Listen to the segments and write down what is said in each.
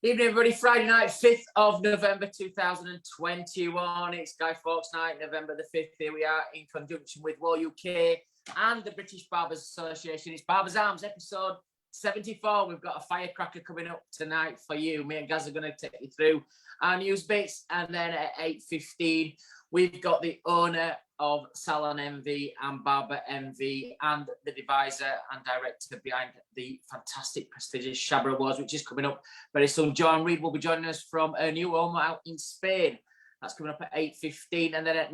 Evening, everybody. Friday night, 5th of November 2021. It's Guy Fawkes night, November the 5th. Here we are in conjunction with Wahl UK and the British Barbers Association. It's Barbers Arms, episode 74. We've got a firecracker coming up tonight for you. Me and Gaz are going to take you through our news bits. And then at 8:15, we've got the owner of SalonNV and BarberNV and the deviser and director behind the fantastic, prestigious SHABA Awards, which is coming up very soon. Joanne Reid will be joining us from her new home out in Spain. That's coming up at 8:15. And then at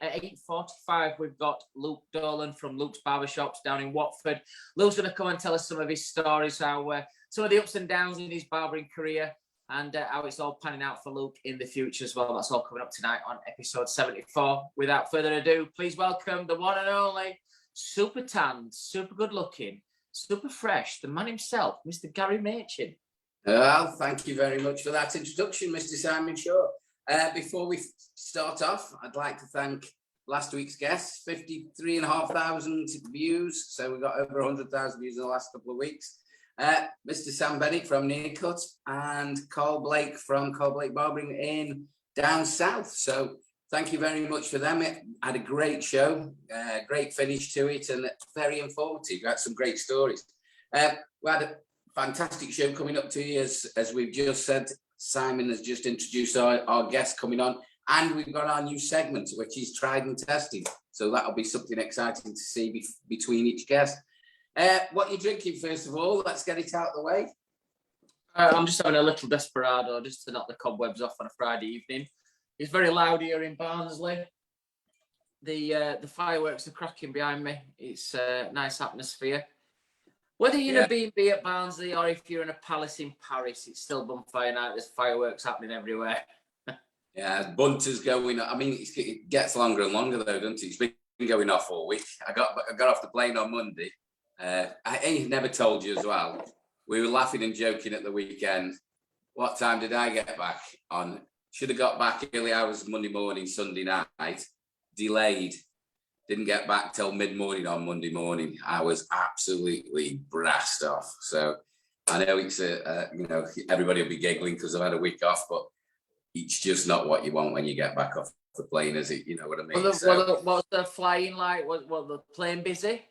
8:45, we've got Luke Dolan from Luke's Barbershops down in Watford. Luke's going to come and tell us some of his stories, how some of the ups and downs in his barbering career, and how it's all panning out for Luke in the future as well. That's all coming up tonight on episode 74. Without further ado, please welcome the one and only, super tanned, super good looking, super fresh, the man himself, Mr. Gary Machin. Well, thank you very much for that introduction, Mr. Simon Shaw. Before we start off, I'd like to thank last week's guests, 53,500 views. So we've got over 100,000 views in the last couple of weeks. Mr. Sam Bennett from Nearcut and Carl Blake from Carl Blake Barbering in down south. So thank you very much for them. It had a great show, great finish to it, and very informative. We had some great stories. We had a fantastic show coming up to you, as we've just said. Simon has just introduced our guest coming on, and we've got our new segment, which is tried and tested. So that'll be something exciting to see between each guest. What are you drinking, first of all? Let's get it out of the way. I'm just having a little desperado just to knock the cobwebs off on a Friday evening. It's very loud here in Barnsley. The fireworks are cracking behind me. It's a nice atmosphere. Whether you're in a B&B at Barnsley or if you're in a palace in Paris, it's still bonfire night. There's fireworks happening everywhere. Yeah, bunter's going on. I mean, it gets longer and longer though, doesn't it? It's been going off all week. I got off the plane on Monday. I never told you as well. We were laughing and joking at the weekend. What time did I get back on? Should have got back early hours Monday morning, Sunday night. Delayed. Didn't get back till mid-morning on Monday morning. I was absolutely brassed off. So I know it's everybody will be giggling because I've had a week off, but it's just not what you want when you get back off the plane, is it? You know what I mean? Was the flying like? Was the plane busy?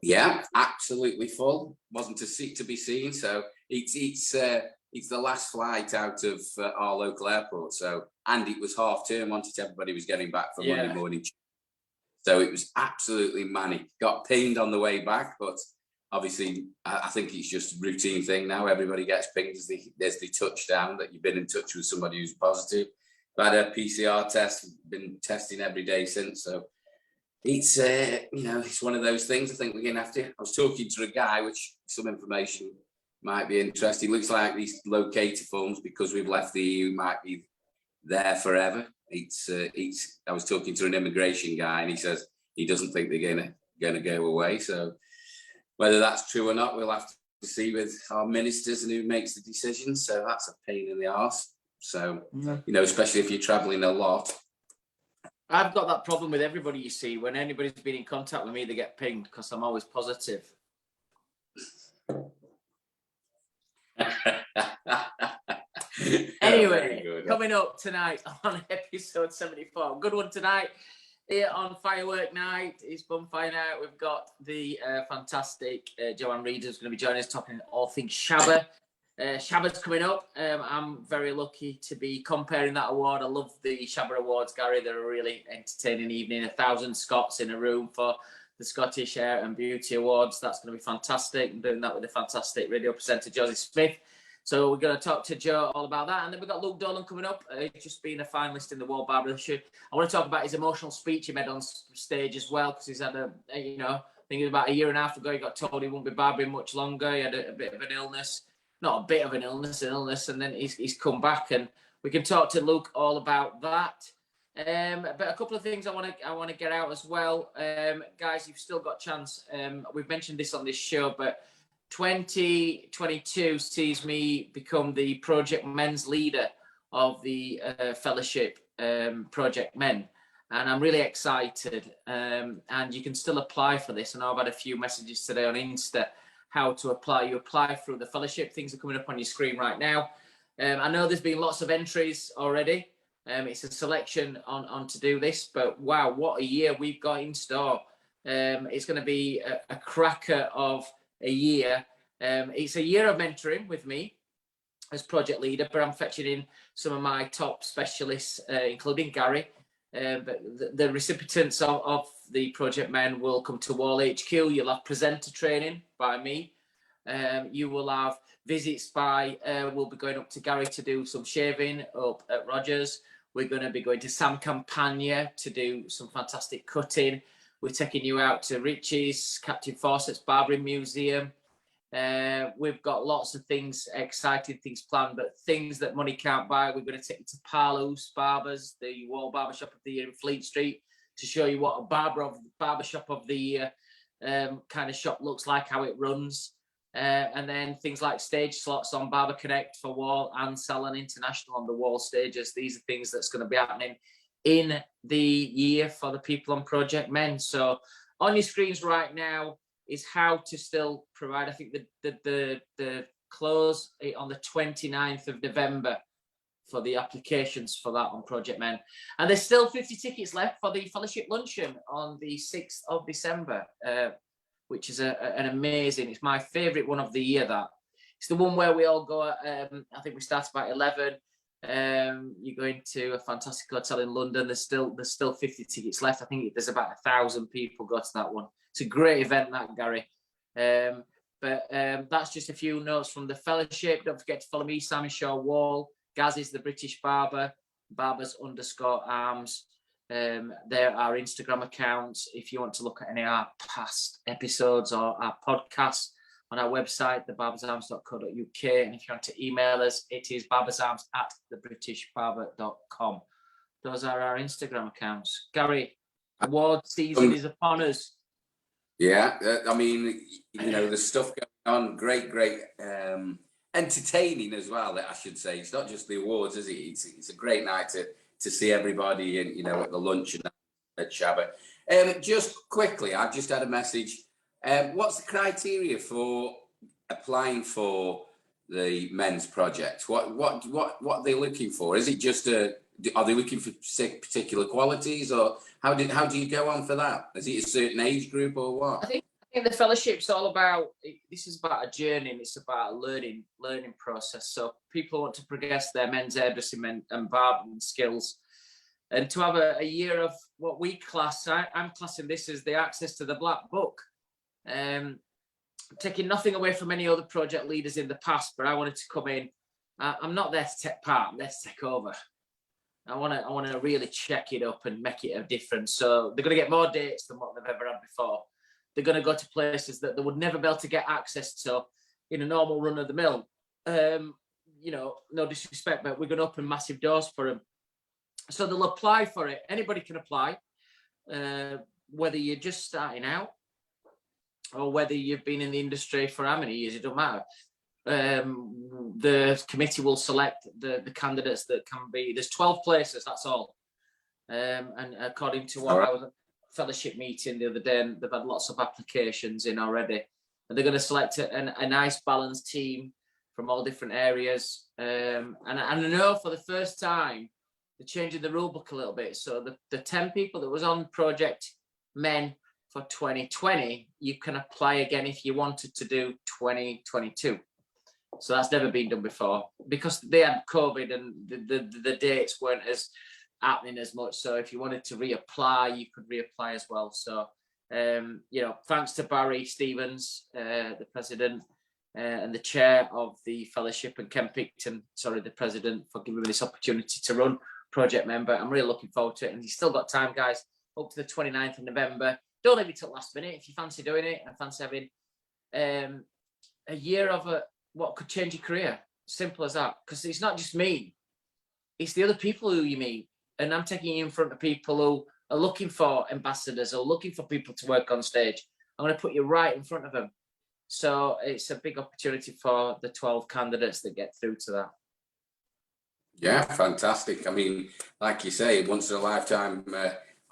Yeah, absolutely full. Wasn't a seat to be seen. So it's the last flight out of our local airport. So, and it was half term. Wanted everybody was getting back for Monday morning. So it was absolutely manic. Got pinged on the way back, but obviously I think it's just a routine thing now. Everybody gets pinged as the touchdown that you've been in touch with somebody who's positive. I've had a PCR test. Been testing every day since. So it's it's one of those things. I think we're gonna have to. I was talking to a guy, which some information might be interesting. Looks like these locator forms, because we've left the EU, might be there forever. I was talking to an immigration guy, and he says he doesn't think they're gonna go away. So whether that's true or not, we'll have to see with our ministers and who makes the decisions. So that's a pain in the arse. So especially if you're traveling a lot. I've got that problem with everybody, you see. When anybody's been in contact with me, they get pinged because I'm always positive. Anyway, coming up tonight on episode 74. Good one tonight here on Firework Night. It's Bonfire Night. We've got the fantastic Joanne Reid who's going to be joining us talking all things SHABA. SHABA's coming up. I'm very lucky to be comparing that award. I love the SHABA Awards, Gary. They're a really entertaining evening. 1,000 Scots in a room for the Scottish Hair and Beauty Awards. That's going to be fantastic. I'm doing that with the fantastic radio presenter, Josie Smith. So we're going to talk to Joe all about that. And then we've got Luke Dolan coming up. He's just been a finalist in the Wahl Barbershop. I want to talk about his emotional speech he made on stage as well, because he's had I think it was about a year and a half ago, he got told he wouldn't be barbering much longer. He had a bit of an illness. Not a bit of an illness, and then he's come back, and we can talk to Luke all about that. But a couple of things I want to get out as well, guys. You've still got a chance. We've mentioned this on this show, but 2022 sees me become the Project Men's leader of the fellowship, Project Men, and I'm really excited. And you can still apply for this. And I've had a few messages today on Insta. how to apply. You apply through the fellowship. Things are coming up on your screen right now. I know there's been lots of entries already. It's a selection on to do this, but wow, what a year we've got in store. It's going to be a cracker of a year. It's a year of mentoring with me as project leader, but I'm fetching in some of my top specialists, including Gary. But the recipients of the project men will come to Wahl HQ. You'll have presenter training by me. You will have visits by, we'll be going up to Gary to do some shaving up at Rogers. We're going to be going to Sam Campagna to do some fantastic cutting. We're taking you out to Richie's, Captain Fawcett's Barbering Museum. We've got lots of things, exciting things planned, but things that money can't buy. We're going to take you to Parlo's Barbers, the Wahl Barbershop of the Year in Fleet Street, to show you what a Barbershop of the Year kind of shop looks like, how it runs. And then things like stage slots on Barber Connect for Wahl and Salon International on the Wahl stages. These are things that's going to be happening in the year for the people on Project Men. So on your screens right now is how to still provide. I think the close on the 29th of November for the applications for that on Project Men. And there's still 50 tickets left for the fellowship luncheon on the 6th of December. Which is an amazing, it's my favourite one of the year. That it's the one where we all go, I think we start about 11. You're going to a fantastic hotel in London. There's still 50 tickets left. I think there's about 1,000 people go to that one. It's a great event, that, Gary. But that's just a few notes from the fellowship. Don't forget to follow me, Simon Shaw Wahl. Gaz is the British Barber, Barbers_arms. There are Instagram accounts if you want to look at any of our past episodes or our podcasts on our website, thebarbersarms.co.uk. And if you want to email us, it is barbersarms@thebritishbarber.com. Those are our Instagram accounts. Gary, award season is upon us. Yeah, I mean, you know, there's stuff going on, great, entertaining as well, I should say. It's not just the awards, is it? It's a great night to see everybody, and you know, at the lunch and at SHABA. Just quickly, I've just had a message. What's the criteria for applying for the men's project? What are they looking for? Is it just are they looking for particular qualities, or how do you go on for that? Is it a certain age group or what? I think the fellowship's all about, this is about a journey, and it's about a learning process. So people want to progress their men's hairdressing and barbering skills, and to have a year of what we class, I'm classing this as the access to the black book. Taking nothing away from any other project leaders in the past, but I wanted to come in. I'm not there to take part, I'm there to take over. I want to really check it up and make it a difference. So they're going to get more dates than what they've ever had before. They're going to go to places that they would never be able to get access to in a normal run of the mill. You know, no disrespect, but we're going to open massive doors for them. So they'll apply for it. Anybody can apply, whether you're just starting out or whether you've been in the industry for how many years, it don't matter. The committee will select the candidates that can be, there's 12 places, that's all. And according to what I was at fellowship meeting the other day, and they've had lots of applications in already, and they're going to select a nice balanced team from all different areas. And I know for the first time they're changing the rule book a little bit. So the 10 people that was on Project Men for 2020, you can apply again if you wanted to do 2022. So that's never been done before because they had COVID and the dates weren't as happening as much. So if you wanted to reapply, you could reapply as well. So, you know, thanks to Barry Stevens, the president and the chair of the fellowship, and Ken Picton, the president, for giving me this opportunity to run Project Member. I'm really looking forward to it. And you've still got time, guys, up to the 29th of November. Don't leave it till last minute if you fancy doing it and fancy having a year of what could change your career. Simple as that. Because it's not just me, it's the other people who you meet. And I'm taking you in front of people who are looking for ambassadors or looking for people to work on stage. I'm going to put you right in front of them. So it's a big opportunity for the 12 candidates that get through to that. Yeah, fantastic. I mean, like you say, once in a lifetime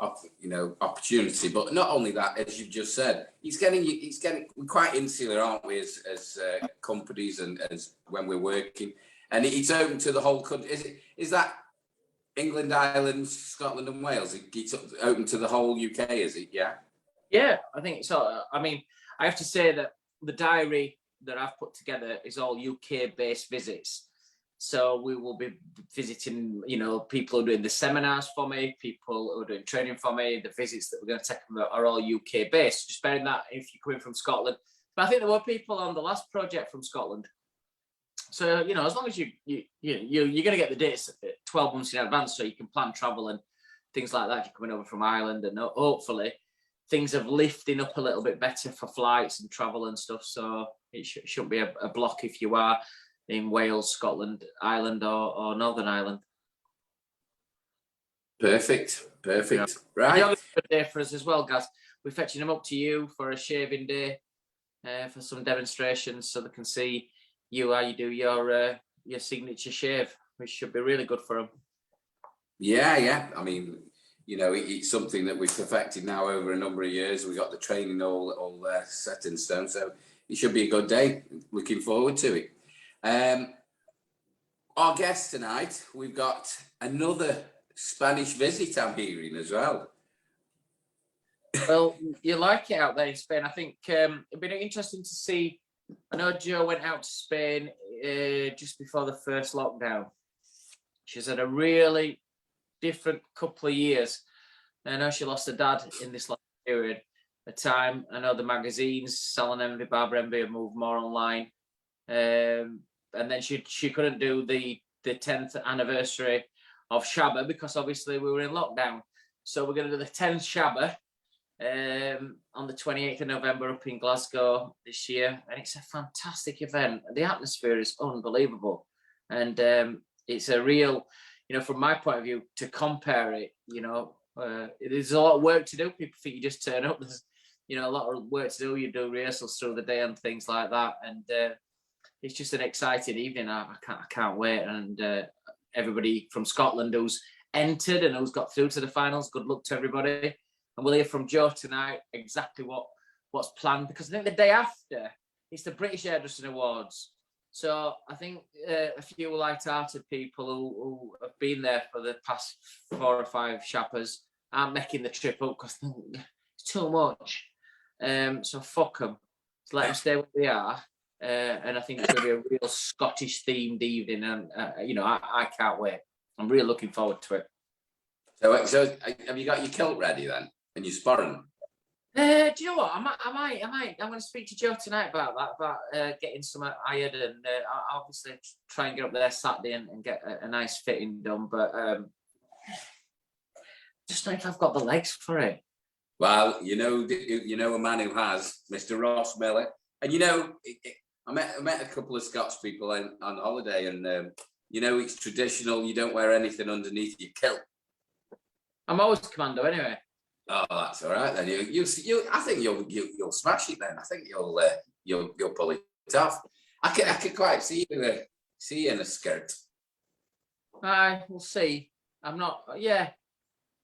opportunity. But not only that, as you've just said, we're quite insular, aren't we, as companies and as when we're working, and it's open to the whole country. Is that England, Ireland, Scotland, and Wales? It's open to the whole UK, is it? Yeah. Yeah, I think so. I mean, I have to say that the diary that I've put together is all UK-based visits. So we will be visiting, people who are doing the seminars for me, people who are doing training for me. The visits that we're going to take are all UK-based. Just bearing that if you're coming from Scotland. But I think there were people on the last project from Scotland. So, as long as you're going to get the dates 12 months in advance, so you can plan travel and things like that. If you're coming over from Ireland, and hopefully things have lifting up a little bit better for flights and travel and stuff. So it shouldn't be a block if you are in Wales, Scotland, Ireland, or Northern Ireland. Perfect. Yeah. Right. A good day for us as well, guys. We're fetching them up to you for a shaving day, for some demonstrations, so they can see how you do your signature shave, which should be really good for them. Yeah. I mean, it's something that we've perfected now over a number of years. We got the training all set in stone, so it should be a good day. Looking forward to it. Our guest tonight, we've got another Spanish visit, I'm hearing, as well. Well, you like it out there in Spain. I think it'd been interesting to see. I know Jo went out to Spain just before the first lockdown. She's had a really different couple of years. I know she lost her dad in this last period of time. I know the magazines, SalonNV-BarberNV, have moved more online. And then she couldn't do the 10th anniversary of SHABA because obviously we were in lockdown. So we're going to do the 10th SHABA on the 28th of November up in Glasgow this year. And it's a fantastic event. The atmosphere is unbelievable. And it's a real, from my point of view, to compare it, there's a lot of work to do. People think you just turn up. There's, a lot of work to do. You do rehearsals through the day and things like that. And it's just an exciting evening. I can't wait. And everybody from Scotland who's entered and who's got through to the finals, good luck to everybody. And we'll hear from Jo tonight exactly what's planned, because I think the day after it's the British Hairdressing Awards. So I think a few light-hearted people who have been there for the past 4 or 5 shoppers aren't making the trip up because it's too much. So fuck them. So let them stay where they are. And I think it's going to be a real Scottish-themed evening. And, I can't wait. I'm really looking forward to it. So have you got your kilt ready then? And your sporran? Do you know what? I'm going to speak to Jo tonight about that, about getting some ironed, and I'll obviously try and get up there Saturday and get a nice fitting done. But just know if I've got the legs for it. Well, you know a man who has, Mr. Ross Miller, and I met a couple of Scots people on holiday, and it's traditional. You don't wear anything underneath your kilt. I'm always commando anyway. Oh, that's all right then. I think you'll smash it then. I think you'll pull it off. I can quite see you in a skirt. Aye, we'll see. I'm not. Yeah,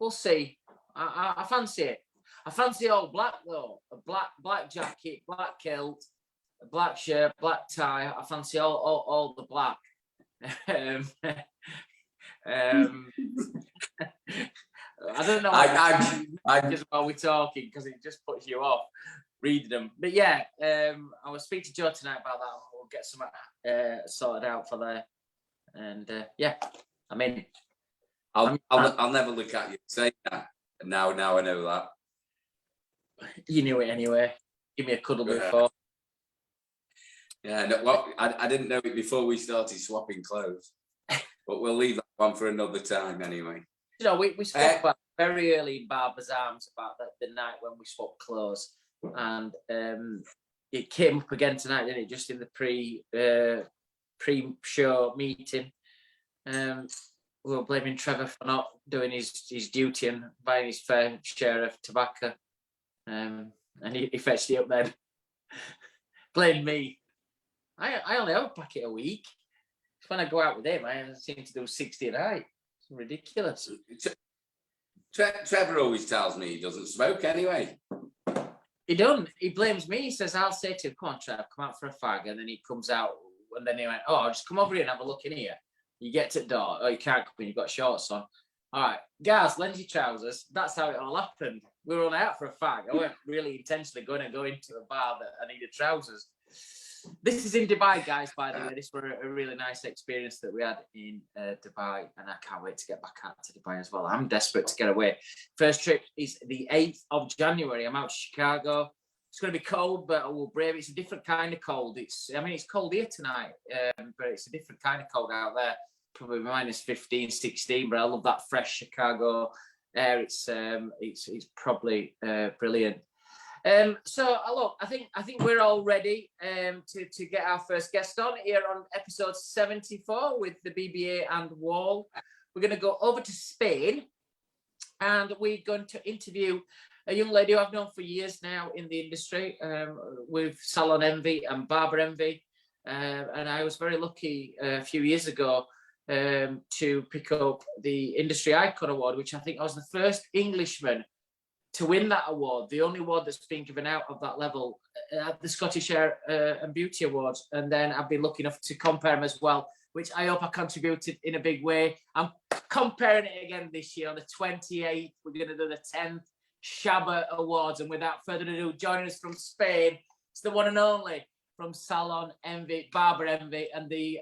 we'll see. I fancy it. I fancy all black though. A black jacket, black kilt, a black shirt, black tie. I fancy all the black. I don't know. I just while we're talking, because it just puts you off reading them. But yeah, I will speak to Jo tonight about that, and we'll get some sorted out for there. And yeah, I mean, I'll never look at you say that. Now I know that. You knew it anyway. Give me a cuddle before. Yeah, no, well, I didn't know it before we started swapping clothes, but we'll leave that one for another time anyway. We spoke about very early in Barbers' Arms about the night when we swapped clothes, and it came up again tonight, didn't it? Just in the pre-show meeting. We were blaming Trevor for not doing his duty and buying his fair share of tobacco, and he fetched it up then. Blame me. I only have a packet a week. When I go out with him, I seem to do 60 a night. It's ridiculous. Trevor always tells me he doesn't smoke anyway. He don't. He blames me. He says, I'll say to him, come on, Trev, come out for a fag. And then he comes out, and then he went, oh, I'll just come over here and have a look in here. You get to the door. Oh, you can't come in. You've got shorts on. All right, guys, lend your trousers. That's how it all happened. We were on out for a fag. I weren't really intentionally going to go into a bar that I needed trousers. This is in Dubai, guys, by the way. This was a really nice experience that we had in Dubai, and I can't wait to get back out to Dubai as well. I'm desperate to get away. First trip is the 8th of January. I'm out to Chicago. It's going to be cold, but I will brave it. It's a different kind of cold. It's cold here tonight, but it's a different kind of cold out there. Probably minus 15, 16, but I love that fresh Chicago air. It's probably brilliant. So look, I think we're all ready to get our first guest on here on episode 74 with the BBA and Wahl. We're going to go over to Spain, and we're going to interview a young lady who I've known for years now in the industry with SalonNV and BarberNV, and I was very lucky a few years ago to pick up the Industry Icon Award, which I think I was the first Englishman to win that award, the only award that's been given out of that level at the Scottish Hair and Beauty Awards. And then I've been lucky enough to compare them as well, which I hope I contributed in a big way. I'm comparing it again this year on the 28th. We're going to do the 10th SHABA Awards. And without further ado, joining us from Spain, it's the one and only from SalonNV-BarberNV and the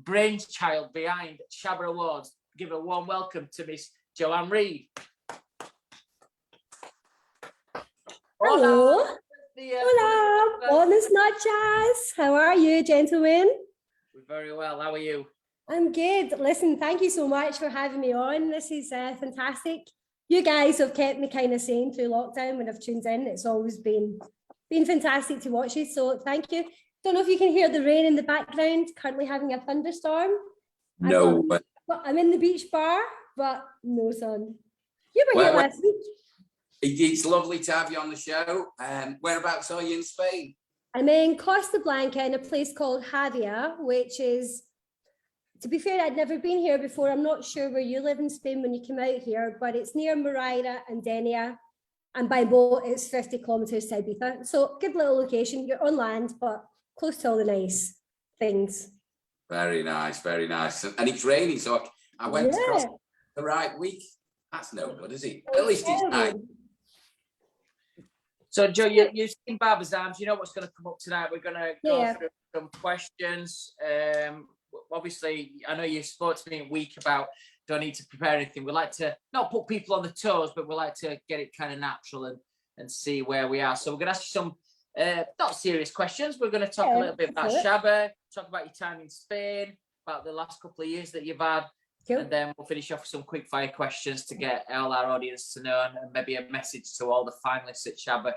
brainchild behind SHABA Awards. Give a warm welcome to Miss Joanne Reid. Hello. Hola. Buenas noches. How are you, gentlemen? We're very well. How are you? I'm good. Listen, thank you so much for having me on. This is fantastic. You guys have kept me kind of sane through lockdown when I've tuned in. It's always been fantastic to watch you. So thank you. Don't know if you can hear the rain in the background. Currently having a thunderstorm. No. I'm in the beach bar, but no sun. You were here last week. It's lovely to have you on the show. Whereabouts are you in Spain? I'm in Costa Blanca in a place called Javia, which is, to be fair, I'd never been here before. I'm not sure where you live in Spain when you come out here, but it's near Moraira and Denia. And by boat, it's 50 kilometers to Ibiza. So good little location. You're on land, but close to all the nice things. Very nice, very nice. And it's raining, so I went across the right week. That's no good, is it? At least it's nice. So, Joe, you've seen Barbers Arms. You know what's going to come up tonight. We're going to go through some questions. Obviously, I know you spoke to me a week about don't need to prepare anything. We like to not put people on the toes, but we like to get it kind of natural and see where we are. So we're going to ask you some not serious questions. We're going to talk a little bit about SHABA, talk about your time in Spain, about the last couple of years that you've had. Cool. And then we'll finish off with some quick fire questions to get all our audience to know and maybe a message to all the finalists at SHABA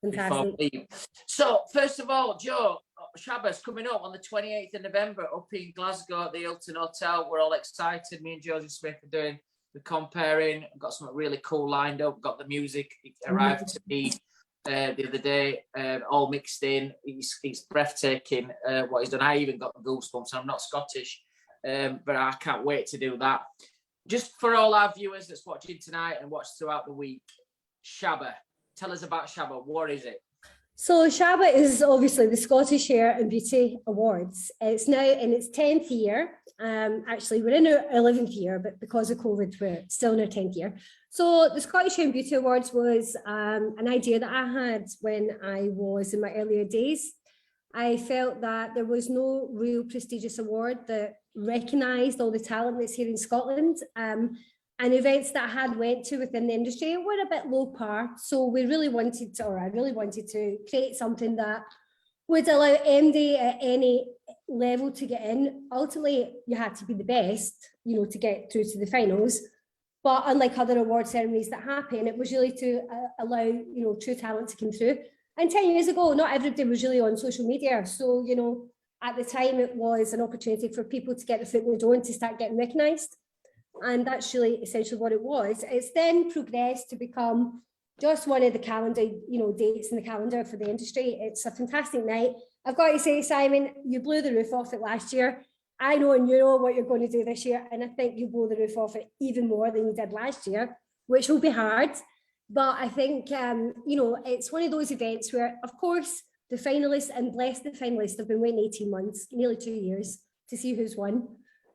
before we leave. So first of all, Joe, SHABA's coming up on the 28th of November up in Glasgow at the Hilton Hotel. We're all excited. Me and Josie Smith are doing the comparing. I've got something really cool lined up. Got the music. It arrived to me the other day, all mixed in. It's breathtaking what he's done. I even got goosebumps. I'm not Scottish. But I can't wait to do that. Just for all our viewers that's watching tonight and watched throughout the week, SHABA, tell us about SHABA. What is it? So SHABA is obviously the Scottish Hair and Beauty Awards. It's now in its 10th year. Actually, we're in our 11th year, but because of COVID, we're still in our 10th year. So the Scottish Hair and Beauty Awards was an idea that I had when I was in my earlier days. I felt that there was no real prestigious award that recognised all the talent that's here in Scotland, and events that I had went to within the industry were a bit low par. So I really wanted to create something that would allow MD at any level to get in. Ultimately, you had to be the best, to get through to the finals. But unlike other award ceremonies that happen, it was really to allow, true talent to come through. And 10 years ago, not everybody was really on social media. So, at the time, it was an opportunity for people to get the foot in the door and to start getting recognised. And that's really essentially what it was. It's then progressed to become just one of the calendar, dates in the calendar for the industry. It's a fantastic night. I've got to say, Simon, you blew the roof off it last year. I know and you know what you're going to do this year. And I think you blow the roof off it even more than you did last year. which will be hard. But I think, you know, it's one of those events where, of course, the finalists, and bless the finalists, have been waiting 18 months, nearly 2 years, to see who's won.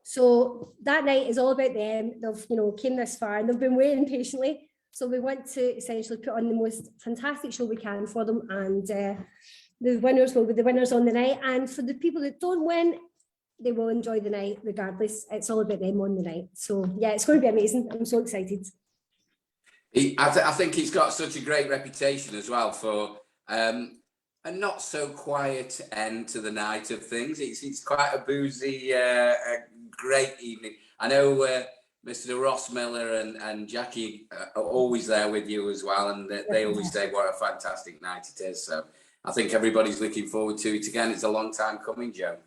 So that night is all about them. They've, you know, came this far and they've been waiting patiently. So we want to essentially put on the most fantastic show we can for them. And the winners will be the winners on the night. And for the people that don't win, they will enjoy the night regardless. It's all about them on the night. So yeah, it's going to be amazing. I'm so excited. I think he's got such a great reputation as well for a not so quiet end to the night of things. It's quite a boozy, a great evening. I know Mr. Ross Miller and Jackie are always there with you as well, and they always say what a fantastic night it is. So I think everybody's looking forward to it again. It's a long time coming, Jo.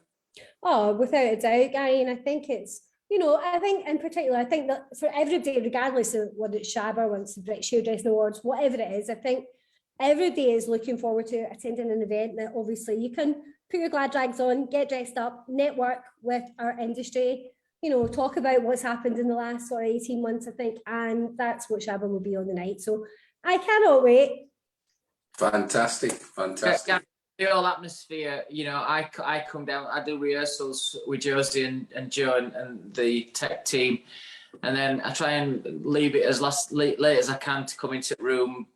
Oh, without a doubt, Gary, and I think it's, you know, I think in particular, I think that for everybody, regardless of whether it's SHABA, whether it's the British Hairdressing Awards, whatever it is, I think everybody is looking forward to attending an event that obviously you can put your glad rags on, get dressed up, network with our industry, you know, talk about what's happened in the last sort of 18 months, I think, and that's what SHABA will be on the night. So I cannot wait. Fantastic, fantastic. The whole atmosphere, you know, I come down, I do rehearsals with Josie and Joe and the tech team, and then I try and leave it as late as I can to come into the room.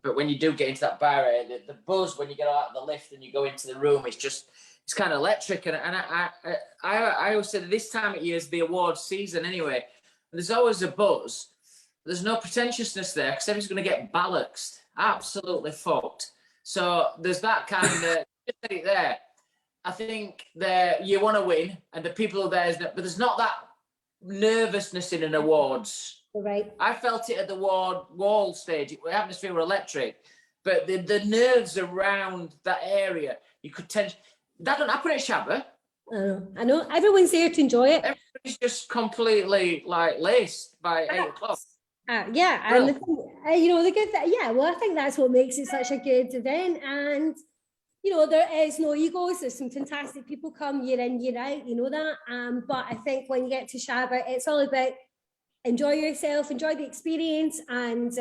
But when you do get into that bar area, the buzz when you get out of the lift and you go into the room, it's kind of electric. And I always say that this time of year is the awards season anyway. There's always a buzz. There's no pretentiousness there because everyone's going to get bollocksed, absolutely fucked. So there's that kind of, just said it there. I think that you want to win and the people are there, but there's not that nervousness in an awards. Right. I felt it at the Wahl stage. The atmosphere were electric, but the nerves around that area, you could tend. That don't happen at SHABA. I know. Everyone's there to enjoy it. Everybody's just completely like laced by 8 o'clock. Yeah, and you know, the good thing, yeah, well, I think that's what makes it such a good event. And you know, there is no egos. There's some fantastic people come year in, year out, you know that. But I think when you get to SHABA, it's all about enjoy yourself, enjoy the experience, and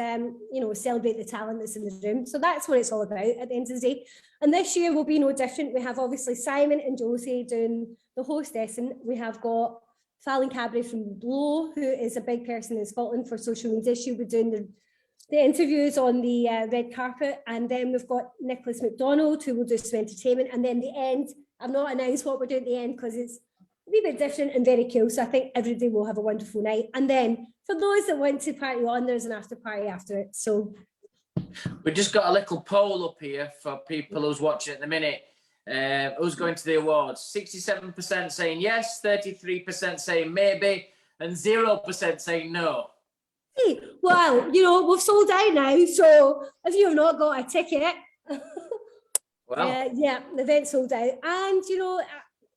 you know, celebrate the talent that's in the room. So that's what it's all about at the end of the day. And this year will be no different. We have obviously Simon and Josie doing the hostess, and we have got Fallon Cabry from Blow, who is a big person in Scotland for social media. She'll be doing the interviews on the red carpet. And then we've got Nicholas McDonald, who will do some entertainment. And then the end, I've not announced what we're doing at the end because it's a wee bit different and very cool. So I think everybody will have a wonderful night. And then for those that want to party on, there's an after party after it. So we just got a little poll up here for people who's watching at the minute. Who's going to the awards? 67% saying yes, 33% saying maybe, and 0% saying no. Hey, well, you know, we've sold out now, so if you have not got a ticket, well, yeah, the event sold out. And, you know,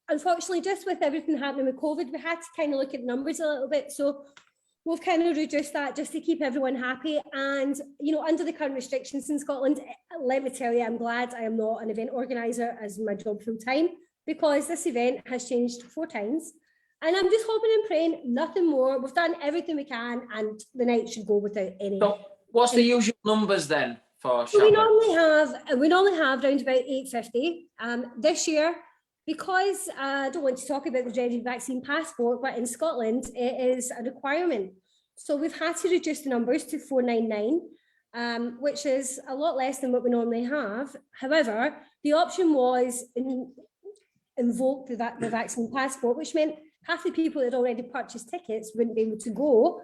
unfortunately, just with everything happening with COVID, we had to kind of look at numbers a little bit. So we've kind of reduced that just to keep everyone happy. And, you know, under the current restrictions in Scotland, let me tell you, I'm glad I am not an event organiser as my job full time, because this event has changed 4 times. And I'm just hoping and praying nothing more. We've done everything we can, and the night should go without any. So what's the usual numbers then for SHABA? We normally have around about 850. This year, because I don't want to talk about the dreaded vaccine passport, but in Scotland it is a requirement. So we've had to reduce the numbers to 499, which is a lot less than what we normally have. However, the option was invoke the vaccine passport, which meant half the people that had already purchased tickets wouldn't be able to go.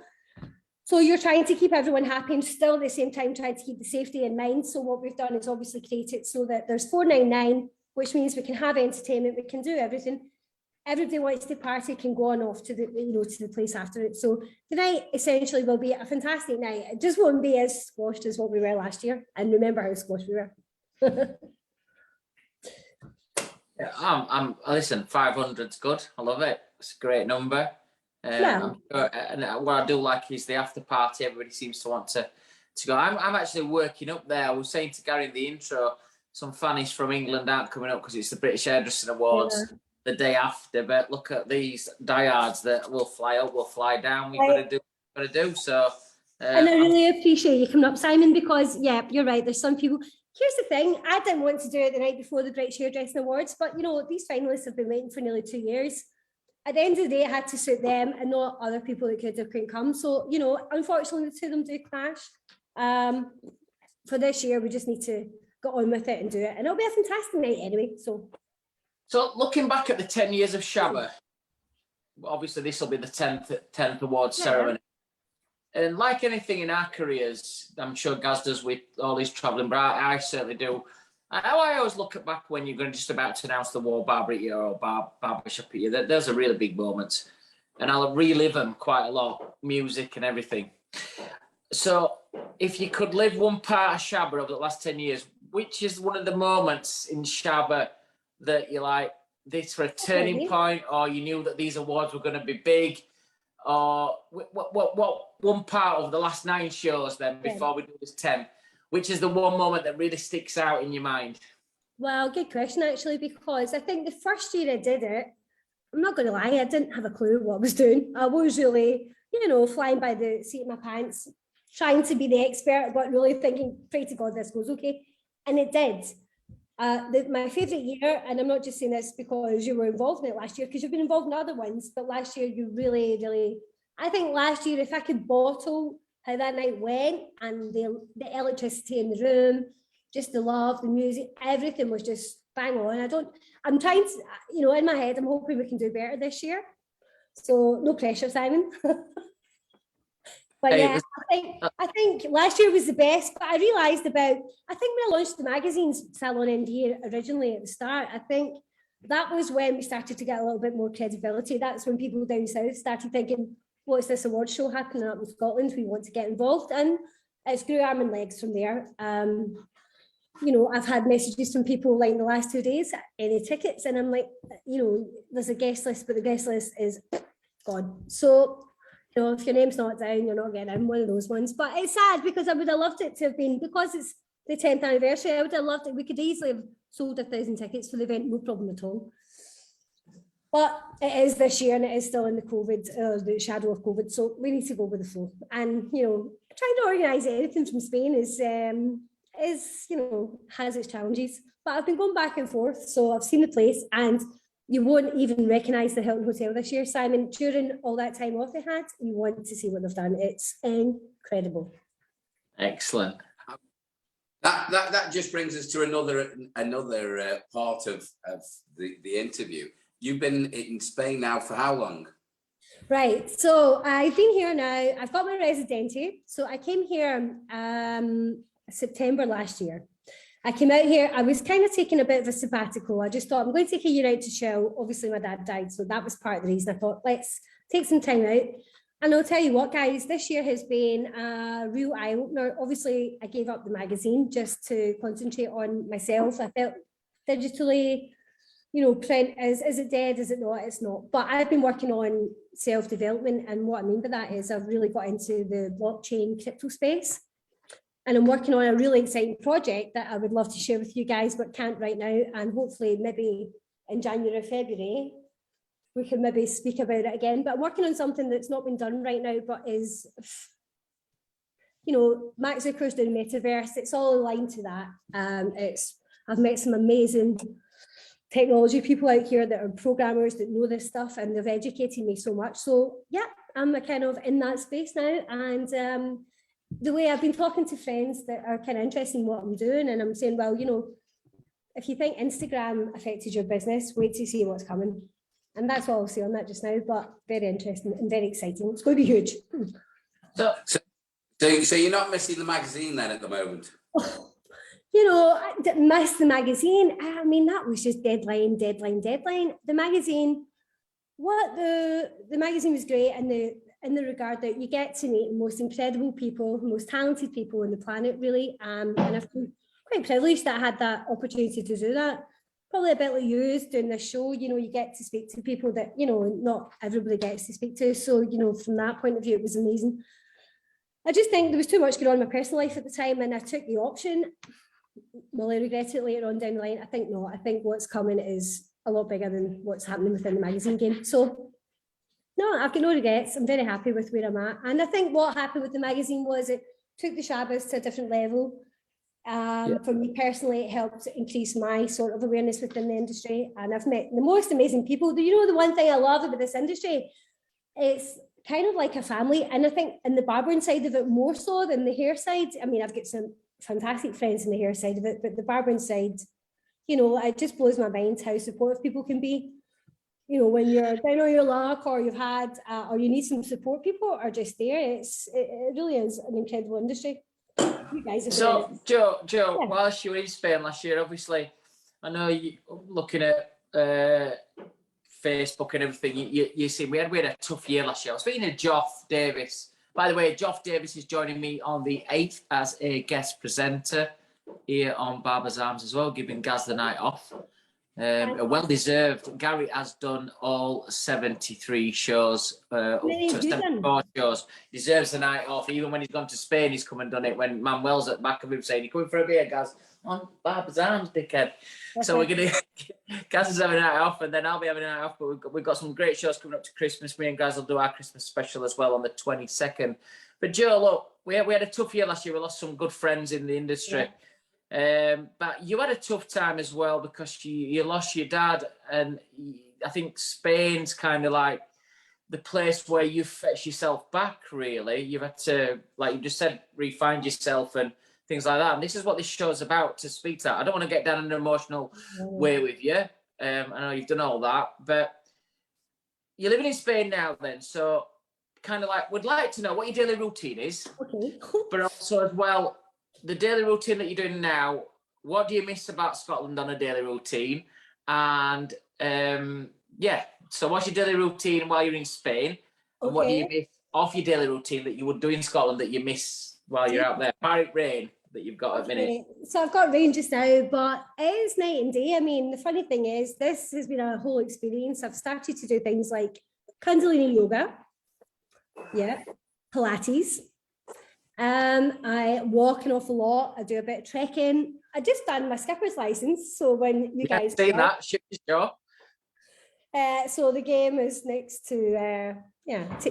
So you're trying to keep everyone happy and still at the same time trying to keep the safety in mind. So what we've done is obviously create it so that there's 499, which means we can have entertainment, we can do everything. Everybody wants to party can go on off to the, you know, to the place after it. So the night essentially will be a fantastic night. It just won't be as squashed as what we were last year. And remember how squashed we were. Yeah, listen, 500's good. I love it. It's a great number. Yeah. And what I do like is the after party. Everybody seems to want to go. I'm actually working up there. I was saying to Gary in the intro, some fannies from England aren't coming up because it's the British Hairdressing Awards the day after. But look at these diehards that will fly up, will fly down. We've got to do. So And I really appreciate you coming up, Simon, because yeah, you're right. There's some people. Here's the thing, I didn't want to do it the night before the British Hairdressing Awards, but you know, these finalists have been waiting for nearly 2 years. At the end of the day, it had to suit them and not other people that could have couldn't come. So, you know, unfortunately, the two of them do clash. For this year, we just need to get on with it and do it. And it'll be a fantastic night anyway. So looking back at the 10 years of SHABA, obviously this will be the 10th awards ceremony. And like anything in our careers, I'm sure Gaz does with all his travelling, but I certainly do. I always look at back when you're going to just about to announce the Wahl Barber year or Barbershop year. There's a really big moment. And I'll relive them quite a lot, music and everything. So if you could live one part of SHABA over the last 10 years, which is one of the moments in SHABA that you're like, this for a turning point, or you knew that these awards were going to be big? Or what one part of the last 9 shows then before we do this 10, which is the one moment that really sticks out in your mind? Well, good question actually, because I think the first year I did it, I'm not going to lie, I didn't have a clue what I was doing. I was really, you know, flying by the seat of my pants, trying to be the expert, but really thinking, pray to God this goes okay. And it did. My favourite year, and I'm not just saying this because you were involved in it last year, because you've been involved in other ones, but last year you really, really, I think last year, if I could bottle how that night went and the electricity in the room, just the love, the music, everything was just bang on. I'm trying to, you know, in my head, I'm hoping we can do better this year. So no pressure, Simon. But yeah, I think last year was the best, but I realised I think when I launched the magazines, SalonNV originally at the start, I think that was when we started to get a little bit more credibility. That's when people down south started thinking, what's this award show happening up in Scotland? We want to get involved. And it's grew arm and legs from there. You know, I've had messages from people like in the last 2 days, any tickets? And I'm like, you know, there's a guest list, but the guest list is gone. So, you know, if your name's not down, you're not getting in, one of those ones. But it's sad because I would have loved it to have been, because it's the 10th anniversary, I would have loved it. We could easily have sold 1,000 tickets for the event, no problem at all. But it is this year and it is still in the shadow of COVID. So we need to go with the flow. And, you know, trying to organise anything from Spain is, you know, has its challenges. But I've been going back and forth. So I've seen the place, and you won't even recognise the Hilton Hotel this year, Simon. During all that time off they had, you want to see what they've done. It's incredible. Excellent. That just brings us to another part of the interview. You've been in Spain now for how long? Right, so I've been here now. I've got my residency. So I came here September last year. I came out here, I was kind of taking a bit of a sabbatical. I just thought, I'm going to take a year out to chill. Obviously, my dad died, so that was part of the reason. I thought, let's take some time out. And I'll tell you what, guys, this year has been a real eye-opener. Obviously, I gave up the magazine just to concentrate on myself. I felt digitally, you know, print, is it dead, is it not? It's not. But I've been working on self-development, and what I mean by that is I've really got into the blockchain crypto space. And I'm working on a really exciting project that I would love to share with you guys, but can't right now. And hopefully maybe in January or February, we can maybe speak about it again. But I'm working on something that's not been done right now, but is, you know, Mark Zuckerberg's doing metaverse. It's all aligned to that. I've met some amazing technology people out here that are programmers that know this stuff, and they've educated me so much. So yeah, I'm kind of in that space now. And the way I've been talking to friends that are kind of interested in what I'm doing, and I'm saying, well, you know, if you think Instagram affected your business, wait to see what's coming. And that's what I'll say on that just now, but very interesting and very exciting. It's going to be huge. So you're not missing the magazine then at the moment? You know, I didn't miss the magazine. I mean, that was just deadline. The magazine, the magazine was great in the regard that you get to meet the most incredible people, the most talented people on the planet, really. And I've been quite privileged that I had that opportunity to do that. Probably a bit like you doing this show, you know, you get to speak to people that, you know, not everybody gets to speak to. So, you know, from that point of view, it was amazing. I just think there was too much going on in my personal life at the time, and I took the option. Will I regret it later on down the line? I think not. I think what's coming is a lot bigger than what's happening within the magazine game. So No, I've got no regrets. I'm very happy with where I'm at. And I think what happened with the magazine was it took the SHABAs to a different level. For me personally, it helped increase my sort of awareness within the industry. And I've met the most amazing people. You know, the one thing I love about this industry, it's kind of like a family. And I think in the barbering side of it, more so than the hair side. I mean, I've got some fantastic friends in the hair side of it, but the barbering side, you know, it just blows my mind how supportive people can be. You know, when you're down on your luck or you've had, or you need some support, people are just there. It really is an incredible industry. You guys So, Joe, Yeah. whilst you were in Spain last year, obviously, I know you looking at Facebook and everything. You see, we had a tough year last year. I was speaking to Geoff Davis. By the way, Geoff Davis is joining me on the 8th as a guest presenter here on Barbers Arms as well, giving Gaz the night off. Well deserved. Gary has done all 73 shows, up to 74 shows. Deserves the night off. Even when he's gone to Spain, he's come and done it. When Manuel's at the back of him saying, "You coming for a beer, Gaz?" On Barbers Arms, dickhead. So we're gonna Gaz is having a night off, and then I'll be having a night off. But we've got some great shows coming up to Christmas. Me and Gaz will do our Christmas special as well on the 22nd. But Joe, look, we had a tough year last year. We lost some good friends in the industry. Yeah. But you had a tough time as well because you lost your dad, and I think Spain's kind of like the place where you fetch yourself back, really. You've had to, like you just said, refine yourself and things like that. And this is what this show's about, to speak to that. I don't want to get down an emotional way with you. I know you've done all that, but you're living in Spain now then, so kind of like, would like to know what your daily routine is, okay. But also as well, the daily routine that you're doing now, what do you miss about Scotland on a daily routine? And so what's your daily routine while you're in Spain? And what do you miss off your daily routine that you would do in Scotland that you miss while you're out there? Apart rain that you've got at the minute. So I've got rain just now, but it's night and day. I mean, the funny thing is, this has been a whole experience. I've started to do things like Kundalini yoga, Pilates. I walk an awful lot. I do a bit of trekking. I just done my skipper's license. So when you guys say that, sure. So the game is next to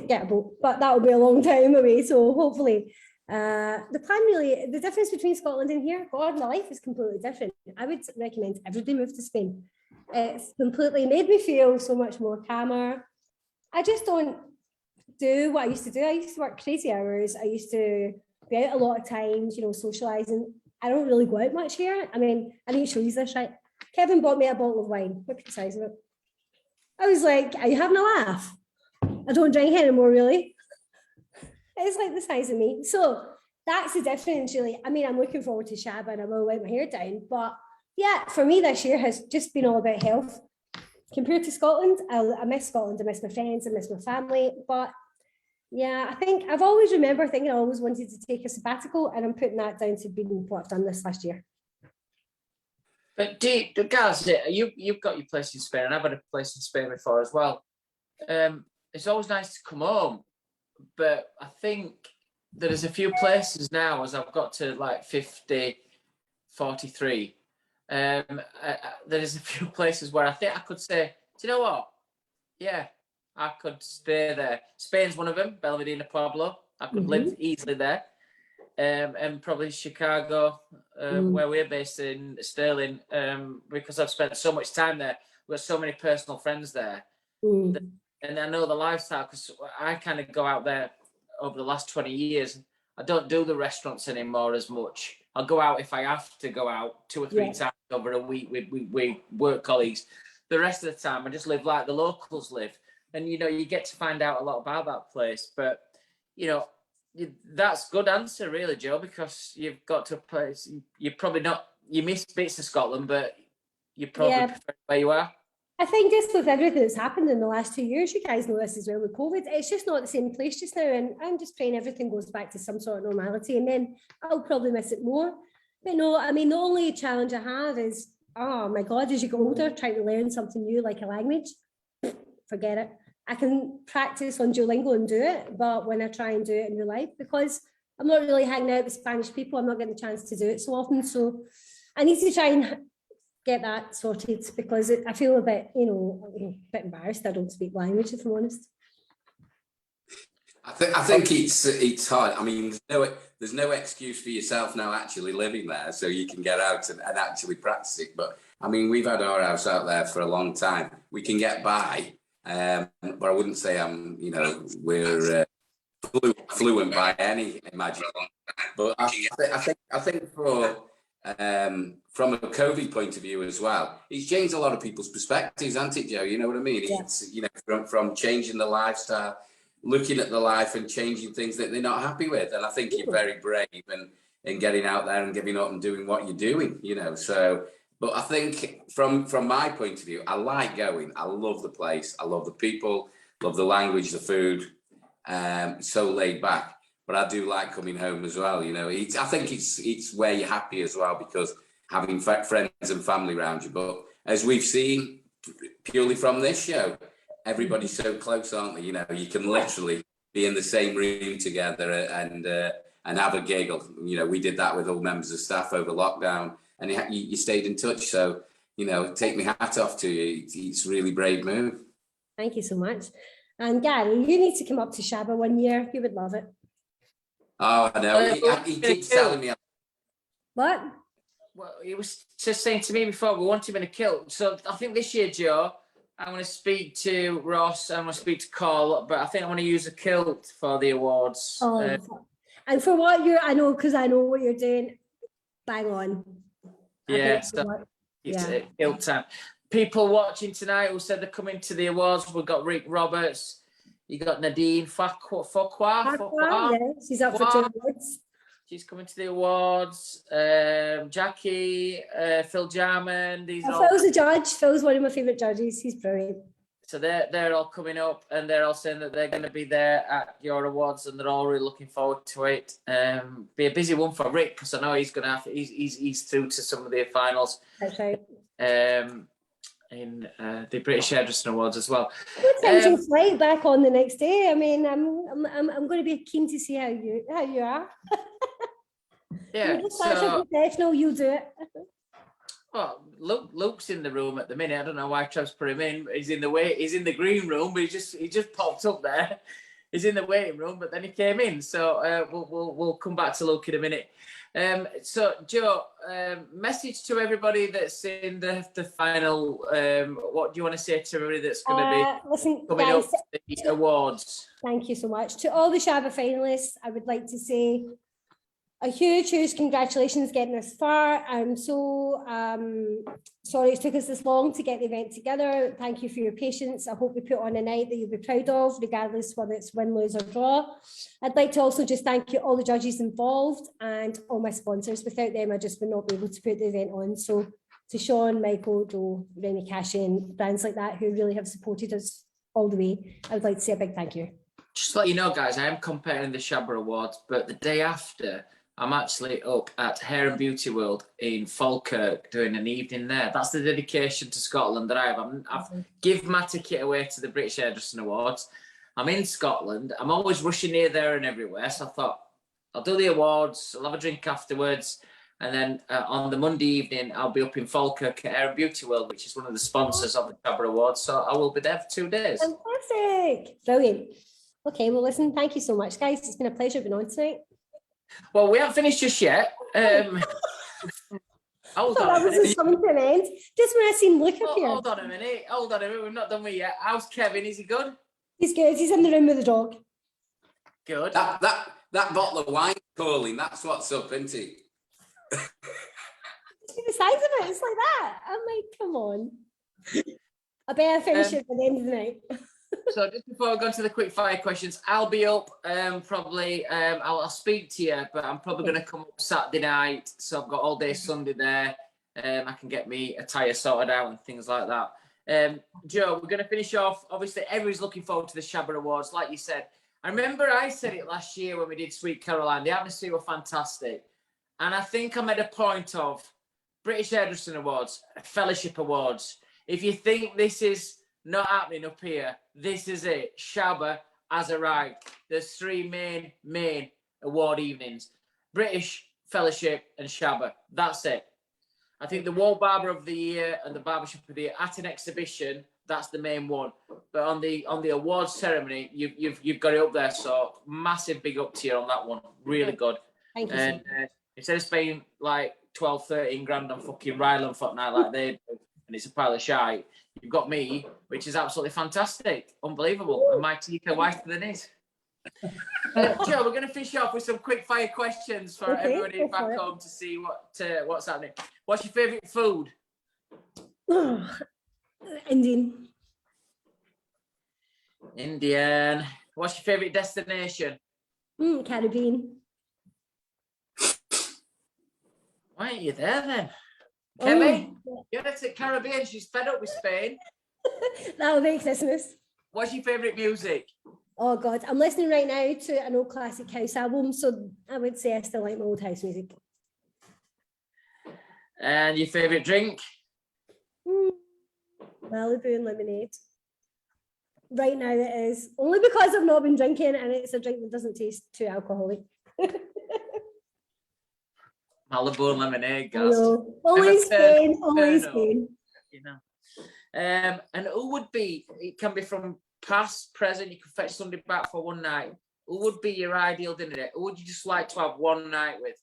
get a boat, but that will be a long time away. So hopefully, the plan really, the difference between Scotland and here, God, my life is completely different. I would recommend everybody move to Spain. It's completely made me feel so much more calmer. I just don't do what I used to do. I used to work crazy hours. I used to be out a lot of times, socializing. I don't really go out much here. I mean, I need to show you this, right? Kevin bought me a bottle of wine. Look at the size of it. I was like, are you having a laugh? I don't drink anymore, really. It's like the size of me. So that's the difference, really. I mean, I'm looking forward to SHABA and I will let my hair down. But yeah, for me, this year has just been all about health. Compared to Scotland, I miss Scotland. I miss my friends. I miss my family. But yeah, I think I've always remember thinking I always wanted to take a sabbatical, and I'm putting that down to being what I've done this last year. But Gaz, you've got your place in Spain, and I've had a place in Spain before as well. It's always nice to come home, but I think there's a few places now, as I've got to like 50, 43, there is a few places where I think I could say, do you know what? Yeah, I could stay there. Spain's one of them, Belvedere, Pueblo. I could live easily there. And probably Chicago, where we're based in Sterling, because I've spent so much time there. We've got so many personal friends there. And I know the lifestyle, because I kind of go out there over the last 20 years. I don't do the restaurants anymore as much. I'll go out if I have to go out 2 or 3 times over a week with work colleagues. The rest of the time, I just live like the locals live. And, you get to find out a lot about that place. But, that's good answer, really, Joe, because you've got to a place, you're probably not, you miss bits of Scotland, but you probably prefer where you are. I think just with everything that's happened in the last 2 years, you guys know this as well with COVID, it's just not the same place just now. And I'm just praying everything goes back to some sort of normality, and then I'll probably miss it more. But no, I mean, the only challenge I have is, oh my God, as you get older, trying to learn something new like a language, forget it. I can practice on Duolingo and do it, but when I try and do it in real life, because I'm not really hanging out with Spanish people, I'm not getting the chance to do it so often. So I need to try and get that sorted, because I feel a bit, a bit embarrassed. I don't speak language, if I'm honest. I think it's hard. I mean, there's no excuse for yourself now actually living there, so you can get out and actually practice it. But I mean, we've had our house out there for a long time. We can get by, but I wouldn't say we're fluent by any imagination. But I think for from a COVID point of view as well, it's changed a lot of people's perspectives, hasn't it, Joe? You know what I mean? Yeah. It's from changing the lifestyle, looking at the life and changing things that they're not happy with. And I think you're very brave in getting out there and giving up and doing what you're doing, So, but I think from my point of view, I like going. I love the place. I love the people, love the language, the food. So laid back. But I do like coming home as well. I think it's where you're happy as well, because having friends and family around you. But as we've seen purely from this show, everybody's so close, aren't they? You can literally be in the same room together and have a giggle. We did that with all members of staff over lockdown, and you stayed in touch. So, take my hat off to you. It's a really brave move. Thank you so much. And Gary, you need to come up to SHABA one year. You would love it. Oh, I know. He keeps telling me. What? Well, he was just saying to me before, we want him in a kilt. So I think this year, Joe, I'm going to speak to Ross, I'm going to speak to Carl, but I think I'm going to use a kilt for the awards. Oh, and for what I know what you're doing, bang on. Yeah, so it's a kilt time. People watching tonight who said they're coming to the awards, we've got Rick Roberts, you got Nadine Fakwa. Yeah, she's up for 2 awards. She's coming to the awards. Jackie, Phil Jarman. Phil's a judge. Phil's one of my favourite judges. He's brilliant. So they're all coming up, and they're all saying that they're going to be there at your awards, and they're all really looking forward to it. Be a busy one for Rick, because I know he's going to have. He's through to some of the finals. That's right. In the British Hairdressing Awards as well. Good time to flight back on the next day. I mean, I'm going to be keen to see how you are. Yeah, you're such a professional. You'll do it. Well, Luke's in the room at the minute. I don't know why Trev's put him in. He's in the green room, but he just popped up there. He's in the waiting room, but then he came in. So we'll come back to Luke in a minute. So Joe, message to everybody that's in the final. What do you want to say to everybody that's going to be coming up to the awards? Thank you so much to all the SHABA finalists. I would like to say a huge congratulations getting us far. I'm so sorry it took us this long to get the event together. Thank you for your patience. I hope we put on a night that you'll be proud of, regardless whether it's win, lose or draw. I'd like to also just thank you all the judges involved and all my sponsors. Without them, I just would not be able to put the event on. So to Sean, Michael, Joe, Rennie Cashin, brands like that who really have supported us all the way, I would like to say a big thank you. Just to let you know, guys, I am comparing the SHABA Awards, but the day after, I'm actually up at Hair and Beauty World in Falkirk doing an evening there. That's the dedication to Scotland that I have. I've given my ticket away to the British Hairdressing Awards. I'm in Scotland. I'm always rushing here, there and everywhere. So I thought, I'll do the awards, I'll have a drink afterwards. And then on the Monday evening, I'll be up in Falkirk at Hair and Beauty World, which is one of the sponsors of the SHABA Awards. So I will be there for 2 days. Fantastic. Brilliant. Okay, well, listen, thank you so much, guys. It's been a pleasure being on tonight. Well, we haven't finished just yet. Hold on a minute. This is coming to an end. Just when I seen Luke up here. Hold on a minute. We've not done with yet. How's Kevin? Is he good? He's good. He's in the room with the dog. Good. That bottle of wine calling. That's what's up, isn't it? See the size of it. It's like that. I'm like, come on. I better finish it by the end of the night. So just before I go into the quick fire questions, I'll be up probably, I'll speak to you, but I'm probably going to come up Saturday night. So I've got all day Sunday there. I can get me attire sorted out and things like that. Joe, we're going to finish off. Obviously, everybody's looking forward to the SHABA Awards. Like you said, I remember I said it last year when we did Sweet Caroline. The atmosphere were fantastic. And I think I made a point of British Hairdressing Awards, Fellowship Awards. If you think this is not happening up here, this is it. SHABA has arrived. There's 3 main award evenings: British, Fellowship and SHABA. That's it. I think the Wahl Barber of the Year and the Barbershop of the Year at an exhibition That's the main one. But on the awards ceremony, you've got it up there. So massive big up to you on that one. Really good. Thank you. And instead of spending like 12, 13 grand on fucking Ryland fortnight like they do, and it's a pile of shite, you've got me, which is absolutely fantastic, unbelievable, and my teeth are whiter than it. Joe, we're going to finish off with some quick fire questions for everybody back home to see what's happening. What's your favourite food? Indian. Indian. What's your favourite destination? Caribbean. Why aren't you there then? Kemi, you're at the Caribbean. She's fed up with Spain. That'll be Christmas. What's your favourite music? Oh God, I'm listening right now to an old classic house album, so I would say I still like my old house music. And your favourite drink? Malibu and lemonade. Right now it is, only because I've not been drinking and it's a drink that doesn't taste too alcoholic. Malibu and lemonade, guys. Always Spain, always Spain. You know. And who would be, it can be from past, present, you can fetch somebody back for one night. Who would be your ideal dinner date? Who would you just like to have one night with?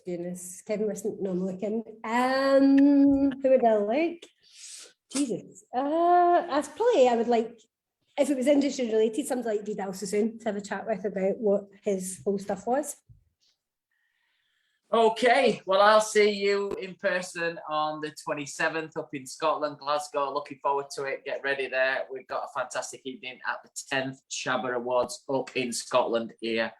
Goodness, Kevin wasn't normally looking. Who would I like? Jesus. I would like, if it was industry related, something like Vidal Sassoon to have a chat with about what his whole stuff was. Okay, well, I'll see you in person on the 27th up in Scotland, Glasgow. Looking forward to it. Get ready there. We've got a fantastic evening at the 10th SHABA Awards up in Scotland here.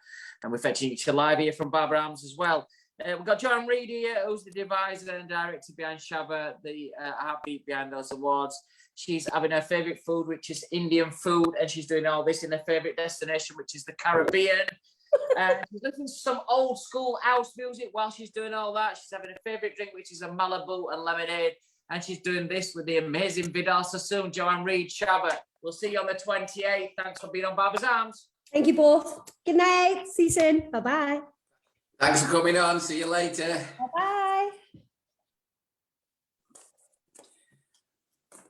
And we're fetching you live here from BarberMs as well. We've got Joanne Reid here, who's the deviser and director behind SHABA, the heartbeat behind those awards. She's having her favourite food, which is Indian food, and she's doing all this in her favourite destination, which is the Caribbean. She's listening to some old school house music while she's doing all that. She's having a favourite drink, which is a Malibu and lemonade. And she's doing this with the amazing Vidal Sassoon, Joanne Reid, SHABA. We'll see you on the 28th. Thanks for being on Barbers Arms. Thank you both. Good night. See you soon. Bye-bye. Thanks for coming on. See you later. Bye-bye.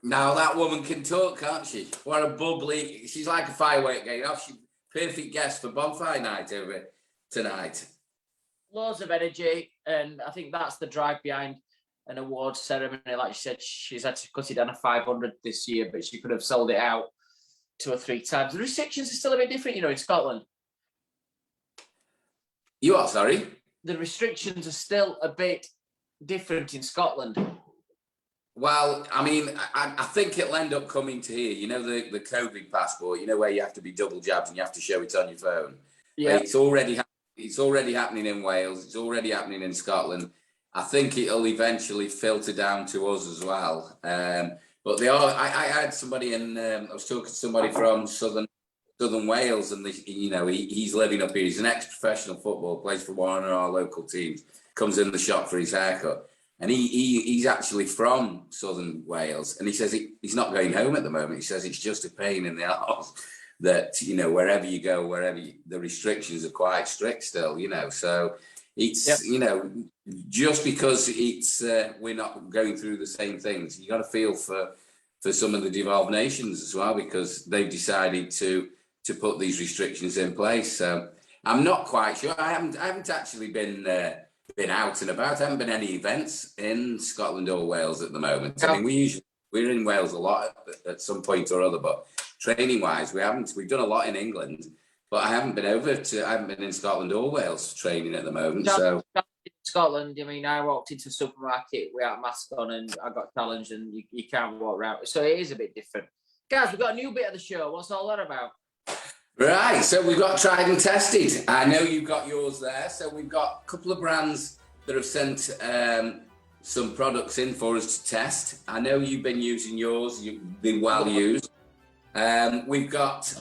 Now that woman can talk, can't she? What a bubbly, she's like a firework going off. She's perfect guest for bonfire night over tonight. Loads of energy, and I think that's the drive behind an awards ceremony. Like she said, she's had to cut it down to 500 this year, but she could have sold it out 2 or 3 times. The restrictions are still a bit different, you know, in Scotland. You are, sorry? The restrictions are still a bit different in Scotland. Well, I mean, I think it'll end up coming to here. You know, the COVID passport, you know, where you have to be double jabbed and you have to show it on your phone. Yeah. It's already happening in Wales. It's already happening in Scotland. I think it'll eventually filter down to us as well. But they are, I had somebody in, I was talking to somebody from Southern Wales, and he's living up here. He's an ex-professional footballer, plays for one of our local teams, comes in the shop for his haircut. And he's actually from Southern Wales, and he says he's not going home at the moment. He says it's just a pain in the arse that, you know, wherever you go, the restrictions are quite strict still, you know. So it's, you know, just because it's we're not going through the same things, you got to feel for some of the devolved nations as well, because they've decided to put these restrictions in place. So I'm not quite sure. I haven't actually been out and about. I haven't been any events in Scotland or Wales at the moment. I mean, we're in Wales a lot at some point or other, but training wise, we haven't. We've done a lot in England, but I haven't been in Scotland or Wales training at the moment. So Scotland, I mean, I walked into a supermarket without a mask on and I got challenged, and you can't walk around. So it is a bit different. Guys, we've got a new bit of the show. What's all that about? Right, so we've got tried and tested. I know you've got yours there. So we've got a couple of brands that have sent some products in for us to test. I know you've been using yours. You've been well used. We've got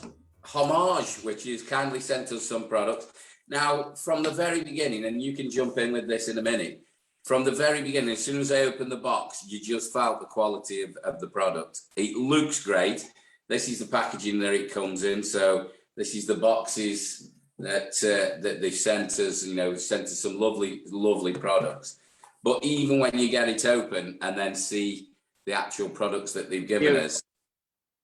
Homage, which has kindly sent us some products. Now, from the very beginning, and you can jump in with this in a minute, from the very beginning, as soon as I opened the box, you just felt the quality of the product. It looks great. This is the packaging that it comes in. So this is the boxes that they've sent us, you know, sent us some lovely, lovely products. But even when you get it open and then see the actual products that they've given us.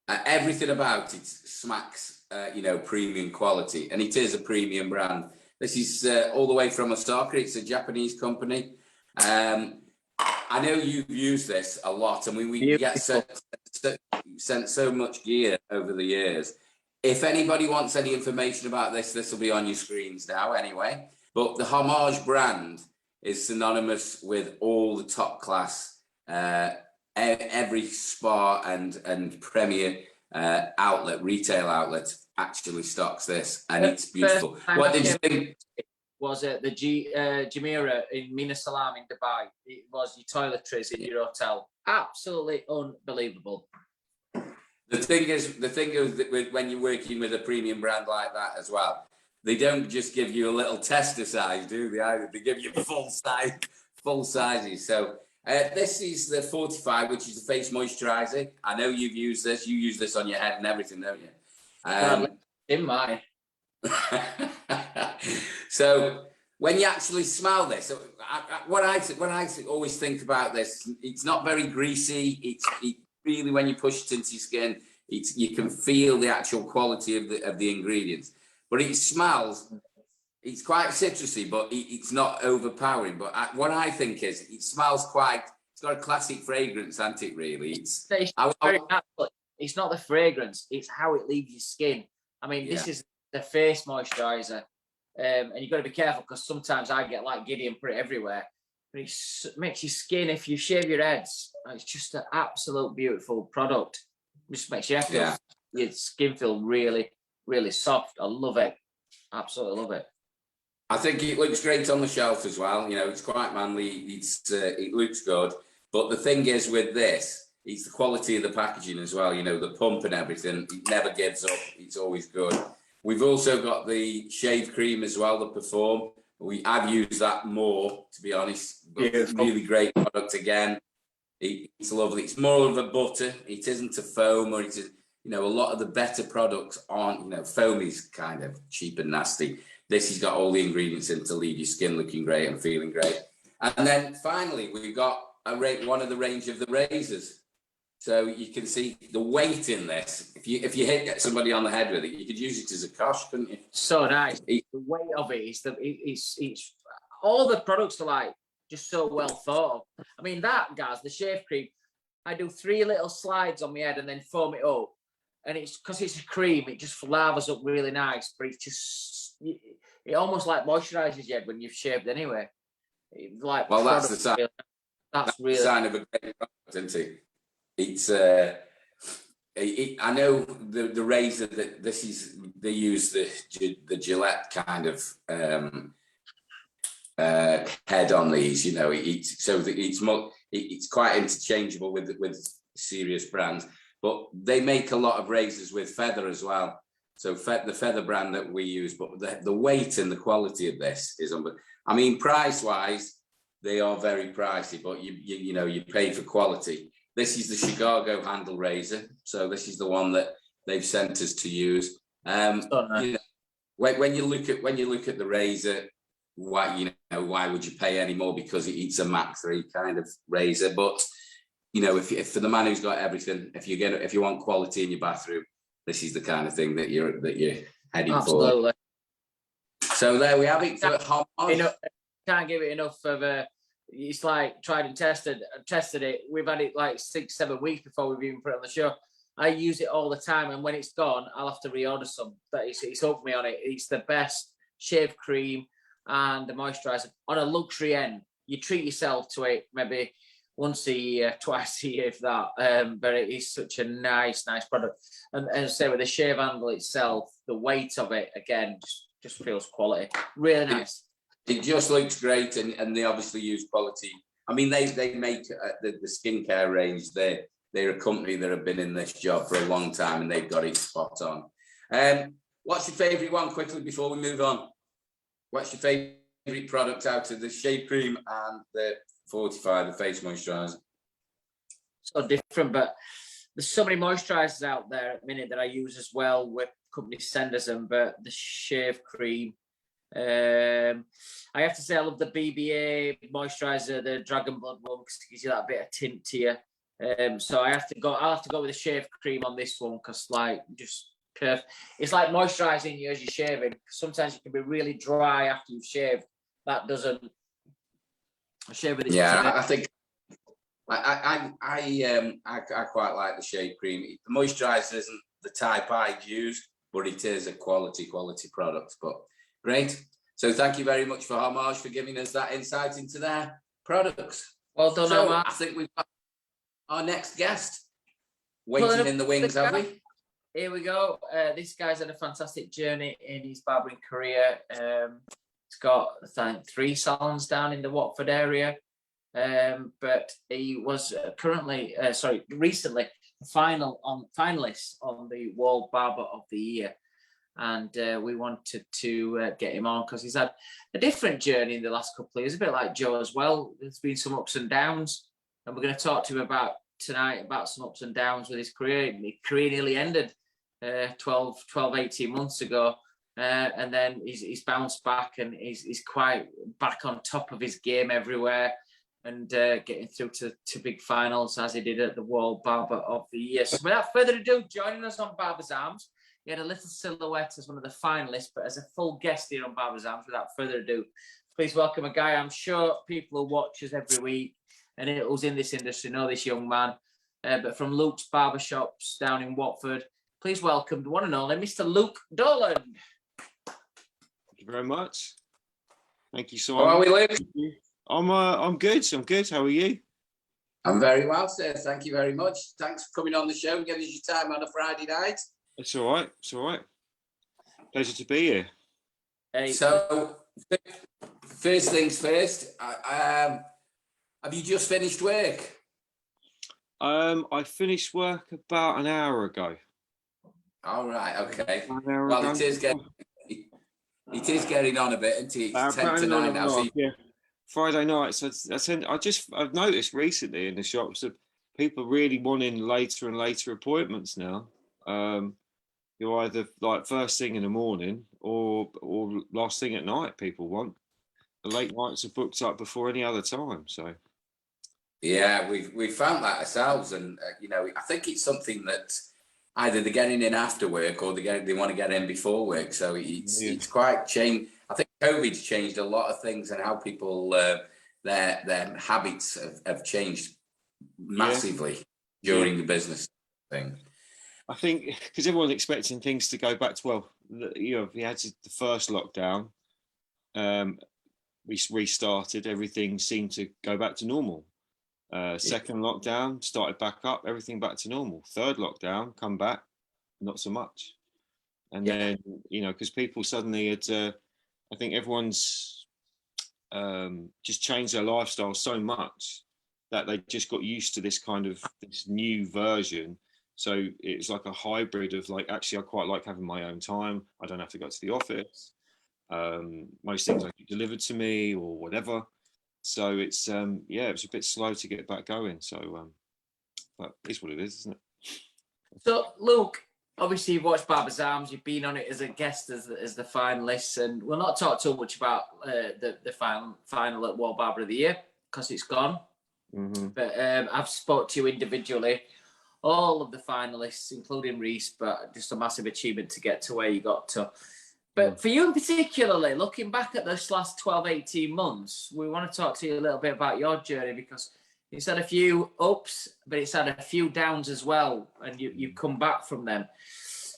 Everything about it smacks, you know, premium quality, and it is a premium brand. This is all the way from Osaka. It's a Japanese company. I know you've used this a lot, and we get sent so much gear over the years. If anybody wants any information about this, this will be on your screens now anyway. But the Homage brand is synonymous with all the top class, every spa and premier retail outlet actually stocks this, and it's beautiful. What did you think? Was it the Jumeirah in Mina Salam in Dubai? It was your toiletries in your hotel. Absolutely unbelievable. The thing is that when you're working with a premium brand like that as well, they don't just give you a little tester size, do they? Either they give you full sizes. So this is the 45, which is the face moisturizer. I know you've used this. You use this on your head and everything, don't you? In mine. So when you actually smell this, what I always think about this, it's not very greasy. It really, when you push it into your skin, you can feel the actual quality of the ingredients. But it smells, it's quite citrusy, but it's not overpowering. But what I think is, it smells it's got a classic fragrance, hasn't it, really? It's not the fragrance, it's how it leaves your skin. I mean, this is the face moisturizer. And you've got to be careful, because sometimes I get like giddy and put it everywhere. But it makes your skin, if you shave your heads, it's just an absolute beautiful product. It just makes your skin feel really, really soft. I love it. Absolutely love it. I think it looks great on the shelf as well. You know, it's quite manly. It looks good. But the thing is with this, it's the quality of the packaging as well. You know, the pump and everything, it never gives up. It's always good. We've also got the shave cream as well, the Perform. I've used that more, to be honest. Really great product again. It's lovely. It's more of a butter. It isn't a foam, or you know, a lot of the better products aren't, you know, foam is kind of cheap and nasty. This has got all the ingredients in to leave your skin looking great and feeling great. And then finally, we've got one of the range of the razors. So you can see the weight in this. If you hit somebody on the head with it, you could use it as a cosh, couldn't you? So nice. The weight of it is it's all the products are like just so well thought of. I mean, that, guys, the shave cream, I do 3 little slides on my head and then foam it up. And it's because it's a cream, it just lathers up really nice, but it's just, it almost like moisturizes your head when you've shaved anyway. Like, well, that's the sign. That's really the sign of a great product, isn't it? It's I know the razor that they use the Gillette kind of head on these, you know. It's quite interchangeable with serious brands, but they make a lot of razors with feather as well. So the feather brand that we use, but the weight and the quality of this is unbelievable. I mean, price wise, they are very pricey, but you know, you pay for quality. This is the Chicago handle razor, so this is the one that they've sent us to use. You know, when you look at the razor, why would you pay any more? Because it's a Mach 3 kind of razor. But you know, if for the man who's got everything, if you want quality in your bathroom, this is the kind of thing that you're heading for. So there we have it. Can't give it enough of a. It's like tried and tested it. We've had it like 6-7 weeks before we've even put it on the show. I use it all the time, and when it's gone, I'll have to reorder some. But it's up me on it. It's the best shave cream and the moisturizer on a luxury end. You treat yourself to it maybe once a year, twice a year, if that. But it is such a nice product. And as I say, with the shave handle itself, the weight of it again just feels quality. Really nice. It just looks great, and they obviously use quality. I mean, they make the skincare range. They're a company that have been in this job for a long time, and they've got it spot on. What's your favourite one, quickly, before we move on? What's your favourite product out of the shave cream and the 45, the face moisturiser? So different, but there's so many moisturisers out there at the minute that I use as well, with companies send us them, but the shave cream, I have to say I love the BBA moisturiser, the Dragon Blood one, because it gives you that bit of tint to you. So I'll have to go with a shave cream on this one because just perfect. It's like moisturising you as you're shaving. Sometimes you can be really dry after you've shaved. That doesn't. I shave with this. Yeah, I think I quite like the shave cream. The moisturiser isn't the type I'd use, but it is a quality product. But great. So thank you very much for Homage for giving us that insight into their products. Well done, so Homage. I think we've got our next guest waiting in the wings, have we? Here we go. This guy's had a fantastic journey in his barbering career. He's got, I think, 3 salons down in the Watford area. But he was recently finalist on the Wahl Barber of the Year. And we wanted to get him on because he's had a different journey in the last couple of years, a bit like Joe as well. There's been some ups and downs. And we're going to talk to him tonight about some ups and downs with his career. His career nearly ended 18 months ago. And then he's bounced back and he's quite back on top of his game everywhere and getting through to big finals as he did at the Wahl Barber of the Year. So without further ado, joining us on Barber's Arms, he had a little silhouette as one of the finalists, but as a full guest here on Barber's Arms, without further ado, please welcome a guy I'm sure people who watch us every week and who's in this industry know this young man, but from Luke's Barbershops down in Watford, please welcome the one and only Mr. Luke Dolan. Thank you very much. Thank you so much. How are we, Luke? I'm good. I'm good. How are you? I'm very well, sir. Thank you very much. Thanks for coming on the show and giving us your time on a Friday night. It's all right. It's all right. Pleasure to be here. Hey. So, first things first. Have you just finished work? I finished work about an hour ago. All right. Okay. Well, it is getting on a bit, isn't it? It's 10 to 9 now. So yeah. Friday night. So I've noticed recently in the shops that people are really wanting later and later appointments now. You're either like first thing in the morning or last thing at night. People want the late nights are booked up before any other time. So yeah, we've found that ourselves, and I think it's something that either they're getting in after work or they want to get in before work. So it's quite changed. I think COVID's changed a lot of things and how people their habits have changed massively during the business thing. I think because everyone's expecting things to go back to, we had the first lockdown, we restarted, everything seemed to go back to normal. Second lockdown, started back up, everything back to normal. Third lockdown, come back, not so much. And then, because people suddenly had, I think everyone's just changed their lifestyle so much that they just got used to this new version. So it's like a hybrid of actually, I quite like having my own time. I don't have to go to the office. Most things get delivered to me or whatever. So it's, it's a bit slow to get back going. So, but it's what it is, isn't it? So, Luke, obviously you've watched Barber's Arms. You've been on it as a guest as the finalists, and we'll not talk too much about the final at Wahl Barber of the Year because it's gone. Mm-hmm. But I've spoke to you individually. All of the finalists, including Reese, but just a massive achievement to get to where you got to. But for you particularly, looking back at this last 12, 18 months, we want to talk to you a little bit about your journey because it's had a few ups, but it's had a few downs as well, and you've come back from them.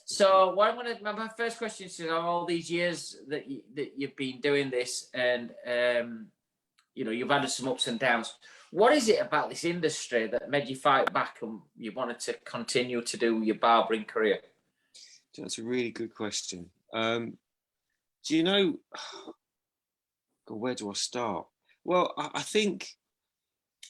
So my first question is, all these years that you've been doing this and, you've had some ups and downs. What is it about this industry that made you fight back and you wanted to continue to do your barbering career? That's a really good question. Where do I start? Well, I think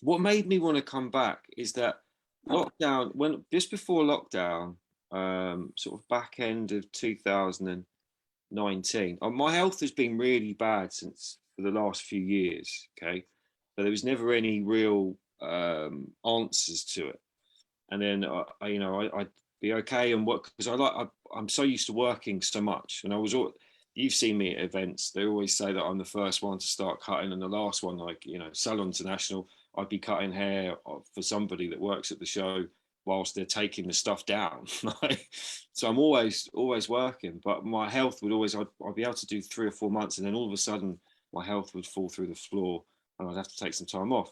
what made me want to come back is that lockdown, just before lockdown, sort of back end of 2019, my health has been really bad for the last few years. Okay. But there was never any real answers to it. And then, I'd be okay and work because I'm so used to working so much. And you've seen me at events. They always say that I'm the first one to start cutting and the last one, Salon International. I'd be cutting hair for somebody that works at the show whilst they're taking the stuff down. So I'm always working, but my health would always, I'd be able to do 3 or 4 months, and then all of a sudden my health would fall through the floor and I'd have to take some time off.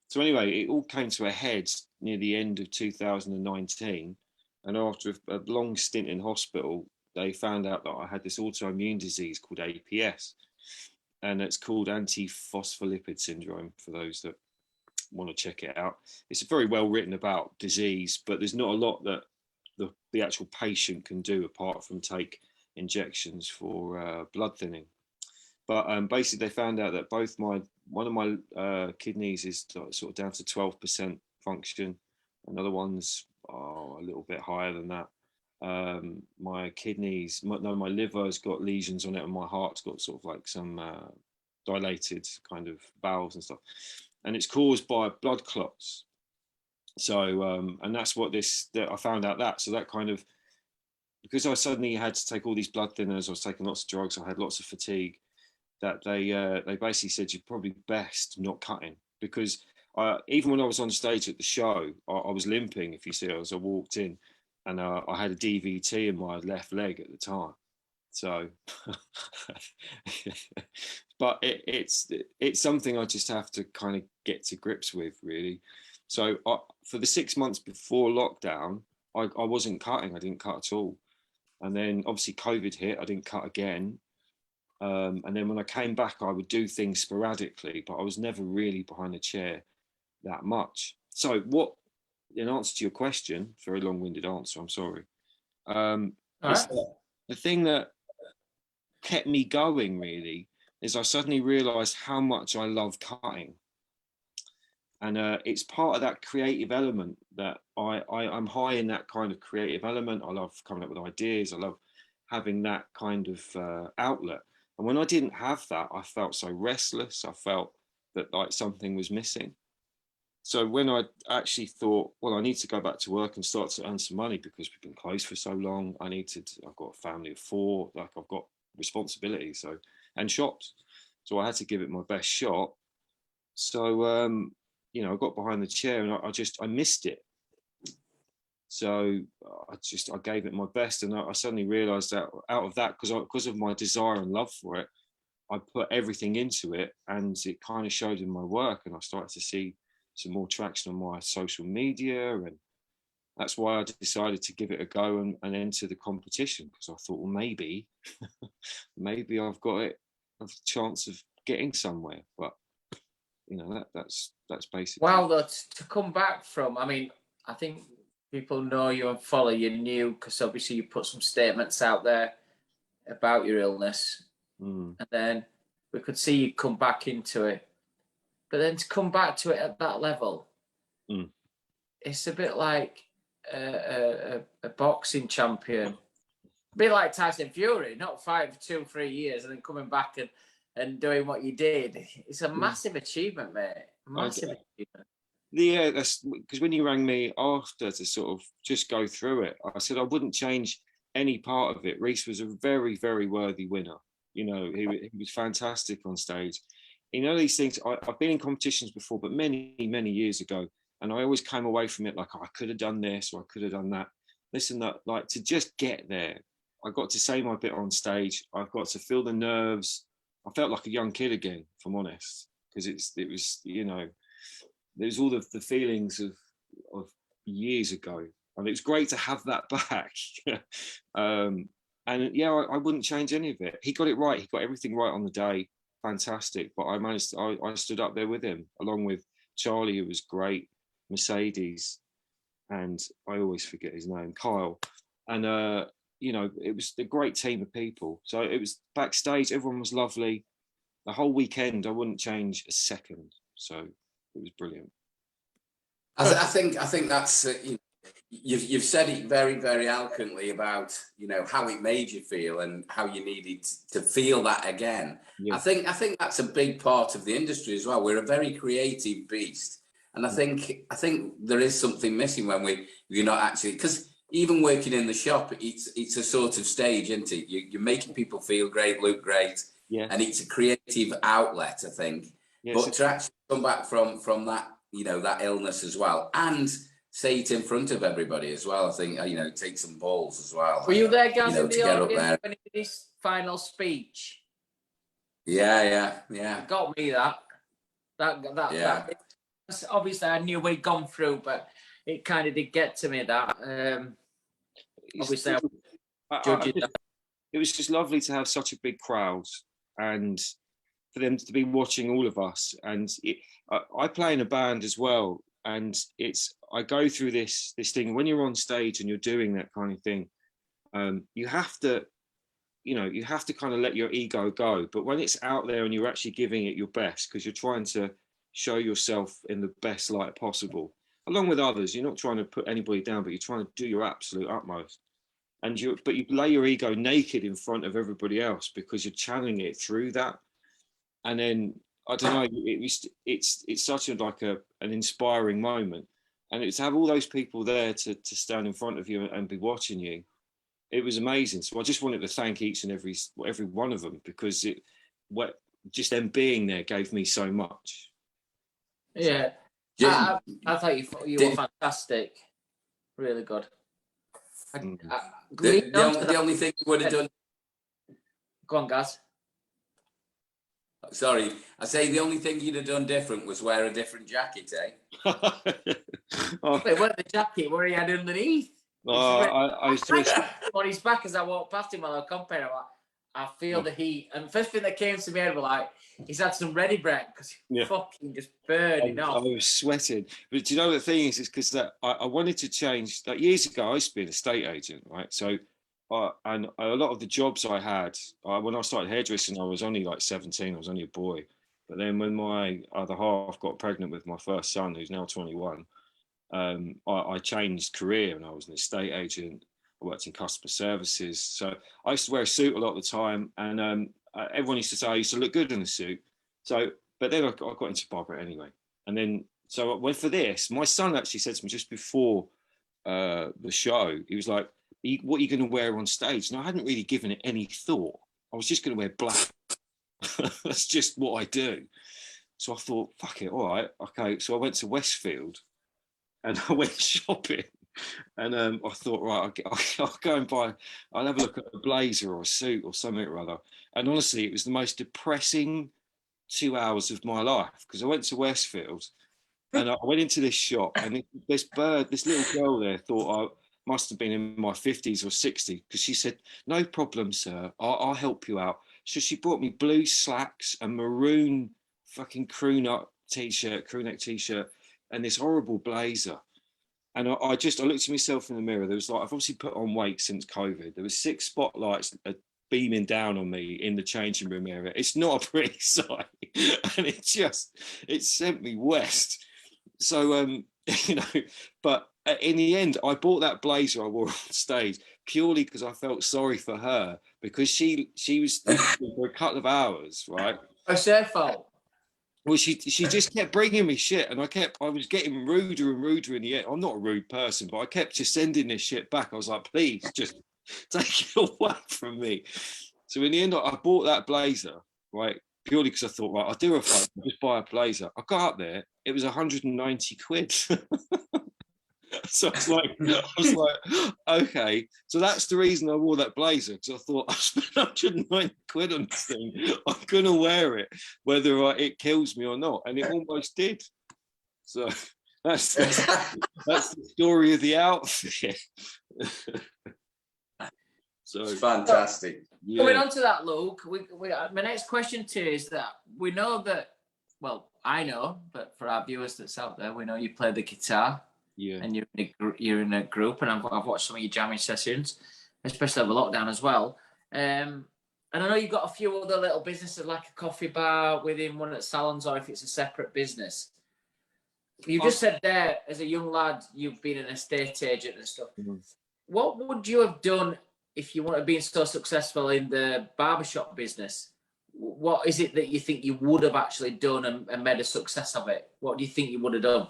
So anyway, it all came to a head near the end of 2019. And after a long stint in hospital, they found out that I had this autoimmune disease called APS. And it's called Anti-Phospholipid Syndrome, for those that want to check it out. It's very well written about disease, but there's not a lot that the actual patient can do apart from take injections for blood thinning. But basically they found out that one of my kidneys is sort of down to 12% function. Another one's a little bit higher than that. My kidneys, my liver's got lesions on it, and my heart's got sort of like some dilated kind of valves and stuff. And it's caused by blood clots. So, and that's what I found out that. So that kind of, because I suddenly had to take all these blood thinners, I was taking lots of drugs, I had lots of fatigue, that they basically said you're probably best not cutting, because even when I was on stage at the show, I was limping, if you see, as I walked in, and I had a DVT in my left leg at the time. So, but it's something I just have to kind of get to grips with, really. So for the 6 months before lockdown, I wasn't cutting. I didn't cut at all. And then obviously COVID hit, I didn't cut again. And then when I came back, I would do things sporadically, but I was never really behind a chair that much. So in answer to your question, very long-winded answer, I'm sorry. The thing that kept me going really is I suddenly realized how much I love cutting. And it's part of that creative element that I'm high in that kind of creative element. I love coming up with ideas. I love having that kind of outlet. And when I didn't have that, I felt so restless. I felt that like something was missing. So when I actually thought, well, I need to go back to work and start to earn some money because we've been closed for so long. I've got a family of 4, like I've got responsibilities, and shops. So I had to give it my best shot. So, I got behind the chair and I missed it. So I gave it my best, and I suddenly realized that out of that, because of my desire and love for it, I put everything into it, and it kind of showed in my work, and I started to see some more traction on my social media, and that's why I decided to give it a go and enter the competition, because I thought, well, maybe I've got a chance of getting somewhere. But that's basically. Well, to come back from, I mean, I think people know you and follow you new because obviously you put some statements out there about your illness, and then we could see you come back into it. But then to come back to it at that level, it's a bit like a boxing champion. A bit like Tyson Fury, not fighting for 2 or 3 years and then coming back and doing what you did. It's a massive achievement, mate. Massive achievement. Yeah, that's because when you rang me after to sort of just go through it, I said I wouldn't change any part of it. Reece was a very, very worthy winner. He was fantastic on stage. These things, I've been in competitions before, but many, many years ago, and I always came away from it like, I could have done this or I could have done that. Listen, like to just get there, I got to say my bit on stage. I've got to feel the nerves. I felt like a young kid again, if I'm honest, because it was there's all the feelings of years ago, and it was great to have that back. And yeah, I wouldn't change any of it. He got it right. He got everything right on the day. Fantastic. But I stood up there with him, along with Charlie, who was great, Mercedes, and I always forget his name, Kyle. And it was a great team of people. So it was backstage, everyone was lovely. The whole weekend, I wouldn't change a second. So it was brilliant. I think that's you've said it very, very eloquently about how it made you feel and how you needed to feel that again. Yeah. I think that's a big part of the industry as well. We're a very creative beast, and I think there is something missing when you're not actually, because even working in the shop, it's a sort of stage, isn't it? You're making people feel great, look great, yeah, and it's a creative outlet, I think. Yes, but to actually come back from that you know, that illness as well, and say it in front of everybody as well. I think, you know, take some balls as well. Were you there, Gaz, you know, in to the get up audience there? when he did his final speech? Yeah. It got me that. Yeah. Obviously, I knew what he'd gone through, but it kind of did get to me that. Obviously, it was just lovely to have such a big crowd and for them to be watching all of us. And I play in a band as well, and I go through this thing when you're on stage and you're doing that kind of thing. You have to kind of let your ego go. But when it's out there and you're actually giving it your best, because you're trying to show yourself in the best light possible, along with others, you're not trying to put anybody down, but you're trying to do your absolute utmost. But you lay your ego naked in front of everybody else because you're channeling it through that. And then I don't know, it's such an inspiring moment, and it's to have all those people there to stand in front of you and be watching you. It was amazing. So I just wanted to thank each and every one of them, because just them being there gave me so much. Yeah, I thought you were fantastic, really good. The only thing you would have done. Go on, Gaz. Sorry, I say the only thing you'd have done different was wear a different jacket, eh? Wait, what the jacket? What he had underneath? I On his back as I walked past him while I was comparing. I feel the heat, and the first thing that came to my head was like, he's had some ready bread because he's fucking just burning off. I was sweating. But do you know the thing is because that I wanted to change. Like years ago, I used to be an estate agent, right? So, and a lot of the jobs I had when I started hairdressing, I was only like 17. I was only a boy. But then when my other half got pregnant with my first son, who's now 21, I changed career and I was an estate agent. I worked in customer services. So I used to wear a suit a lot of the time, and everyone used to say I used to look good in a suit. So, but then I got into barbering anyway. And then, so I went for this. My son actually said to me just before the show, he was like, what are you going to wear on stage? And I hadn't really given it any thought. I was just going to wear black. That's just what I do. So I thought, fuck it, all right, okay. So I went to Westfield and I went shopping. And I thought, right, I'll go and I'll have a look at a blazer or a suit or something or other. And honestly, it was the most depressing 2 hours of my life, because I went to Westfield and I went into this shop, and this little girl there thought I must have been in my 50s or 60s, because she said, no problem, sir, I'll help you out. So she brought me blue slacks, a maroon fucking crew neck t-shirt, and this horrible blazer. And I looked at myself in the mirror. There was like, I've obviously put on weight since COVID. There was 6 spotlights beaming down on me in the changing room area. It's not a pretty sight. And it sent me west. So, but in the end, I bought that blazer I wore on stage purely because I felt sorry for her, because she was for a couple of hours, right? It's her fault. Well, she just kept bringing me shit, and I was getting ruder and ruder in the end. I'm not a rude person, but I kept just sending this shit back. I was like, please, just take it away from me. So in the end, I bought that blazer, right, purely because I thought, right, I'll do a favour, just buy a blazer. I got up there, it was 190 quid. So I was like, okay. So that's the reason I wore that blazer, because I thought, I spent 190 quid on this thing. I'm gonna wear it, whether it kills me or not, and it almost did. So that's the story of the outfit. So it's fantastic. Yeah. Coming on to that, Luke, my next question to you is that we know that, well, I know, but for our viewers that's out there, we know you play the guitar. Yeah. And you're in a group, and I've watched some of your jamming sessions, especially over lockdown as well. And I know you've got a few other little businesses, like a coffee bar within one of the salons, or if it's a separate business. You just said there, as a young lad, you've been an estate agent and stuff. Mm-hmm. What would you have done if you wanted to be so successful in the barbershop business? What is it that you think you would have actually done and made a success of it? What do you think you would have done?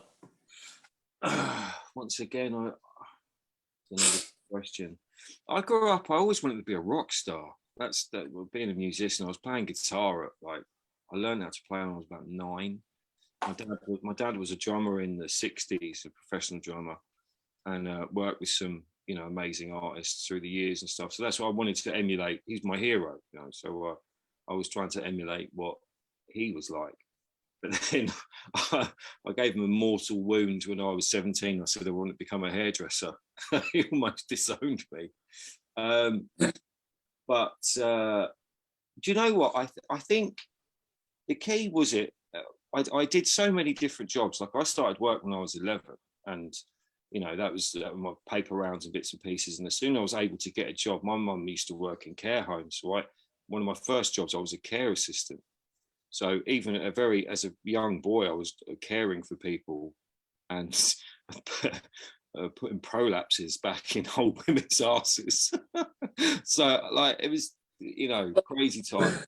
Once again, another question. I grew up, I always wanted to be a rock star. Being a musician. I was playing guitar at I learned how to play when I was about 9. my dad was a drummer in the 60s, a professional drummer, and worked with some, you know, amazing artists through the years and stuff. So that's what I wanted to emulate. He's my hero, you know. So I was trying to emulate what he was like. But then I gave him a mortal wound when I was 17. I said I wanted to become a hairdresser. He almost disowned me. But do you know what? I think the key was I did so many different jobs. Like I started work when I was 11, and you know that was my paper rounds and bits and pieces. And as soon as I was able to get a job, my mum used to work in care homes. So one of my first jobs, I was a care assistant. So even as a young boy, I was caring for people and putting prolapses back in old women's asses. So like it was, you know, crazy time.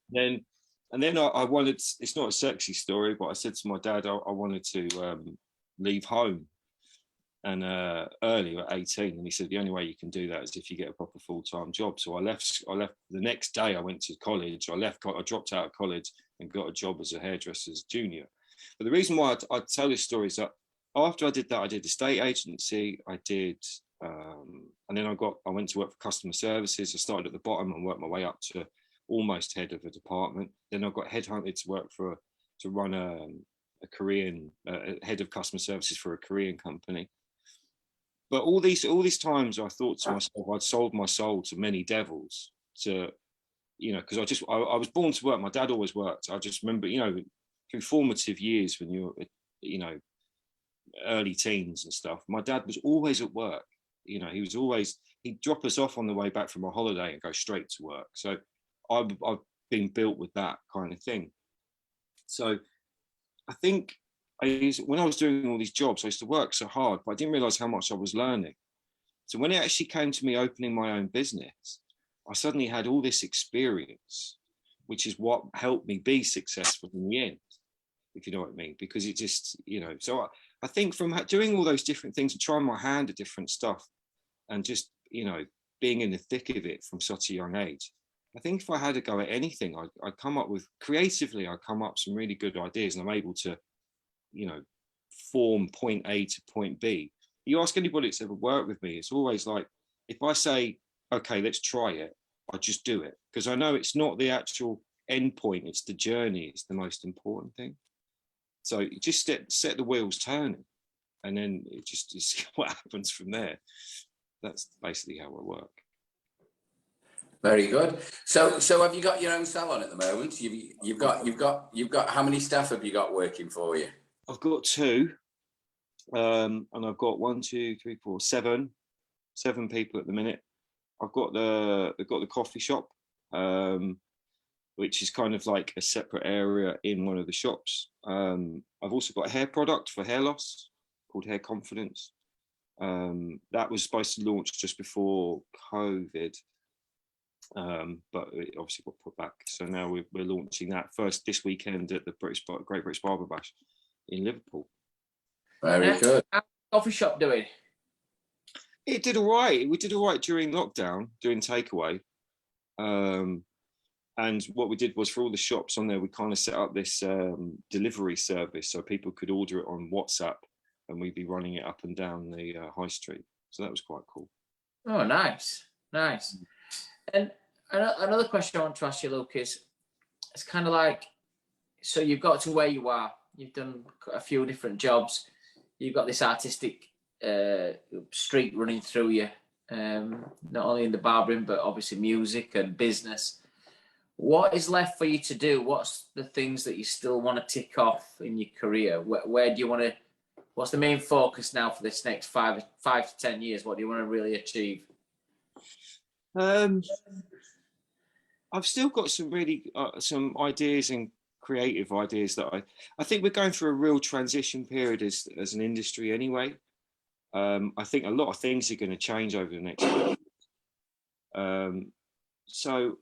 And then I wanted, it's not a sexy story, but I said to my dad, I wanted to leave home and early at 18. And he said, the only way you can do that is if you get a proper full-time job. So I left the next day. I went to college. I dropped out of college and got a job as a hairdresser's junior. But the reason why I tell this story is that after I did that, I did estate agency. I did, and then I went to work for customer services. I started at the bottom and worked my way up to almost head of a department. Then I got headhunted to run a Korean head of customer services for a Korean company. But all these times I thought to myself, I'd sold my soul to many devils to, you know, because I was born to work. My dad always worked. I just remember, you know, through formative years when you're, you know, early teens and stuff, my dad was always at work. You know, he'd drop us off on the way back from a holiday and go straight to work. So I've been built with that kind of thing. So I think when I was doing all these jobs, I used to work so hard, but I didn't realize how much I was learning. So when it actually came to me opening my own business, I suddenly had all this experience, which is what helped me be successful in the end, if you know what I mean, because it just, you know, so I think from doing all those different things and trying my hand at different stuff and just, you know, being in the thick of it from such a young age, I think if I had to go at anything, I'd come up with, creatively, I'd come up with some really good ideas, and I'm able to, you know, form point A to point B. You ask anybody that's ever worked with me, it's always like, if I say, okay, let's try it, I just do it. Because I know it's not the actual end point, it's the journey, it's the most important thing. So you just set the wheels turning, and then it just is what happens from there. That's basically how I work. Very good. So have you got your own salon at the moment? You've got how many staff have you got working for you? I've got 2, and I've got 1, 2, 3, 4, 7 people at the minute. I've got the coffee shop, which is kind of like a separate area in one of the shops. I've also got a hair product for hair loss called Hair Confidence. That was supposed to launch just before COVID, but it obviously got put back. So now we're launching that first this weekend at the Great British Barber Bash in Liverpool. Very good. How's the coffee shop doing? It did all right. We did all right during lockdown, doing takeaway. And what we did was, for all the shops on there, we kind of set up this delivery service so people could order it on WhatsApp, and we'd be running it up and down the high street. So that was quite cool. Oh, nice. And another question I want to ask you, Luke, is it's kind of like, so you've got to where you are. You've done a few different jobs. You've got this artistic streak running through you, not only in the barbering, but obviously music and business. What is left for you to do? What's the things that you still want to tick off in your career? Where do you want to, what's the main focus now for this next 5 to 10 years? What do you want to really achieve? I've still got some really some ideas and creative ideas that I think we're going through a real transition period as an industry anyway. I think a lot of things are going to change over the next year. So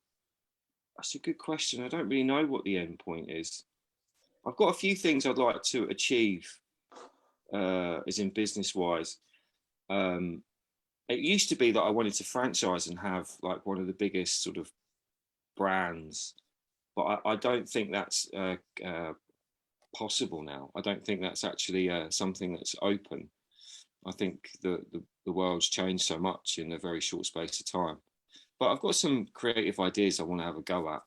that's a good question. I don't really know what the end point is. I've got a few things I'd like to achieve, as in business wise. It used to be that I wanted to franchise and have like one of the biggest sort of brands, but I don't think that's possible now. I don't think that's actually something that's open. I think the world's changed so much in a very short space of time. But I've got some creative ideas I want to have a go at.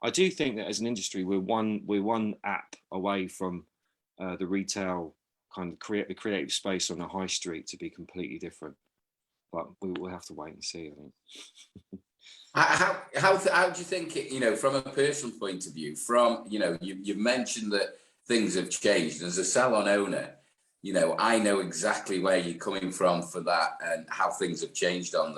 I do think that as an industry, we're one app away from the retail kind of the creative space on the high street to be completely different. But we'll have to wait and see, I think. How do you think it, you know, from a personal point of view, from, you know, you've mentioned that things have changed. As a salon owner, you know, I know exactly where you're coming from for that and how things have changed on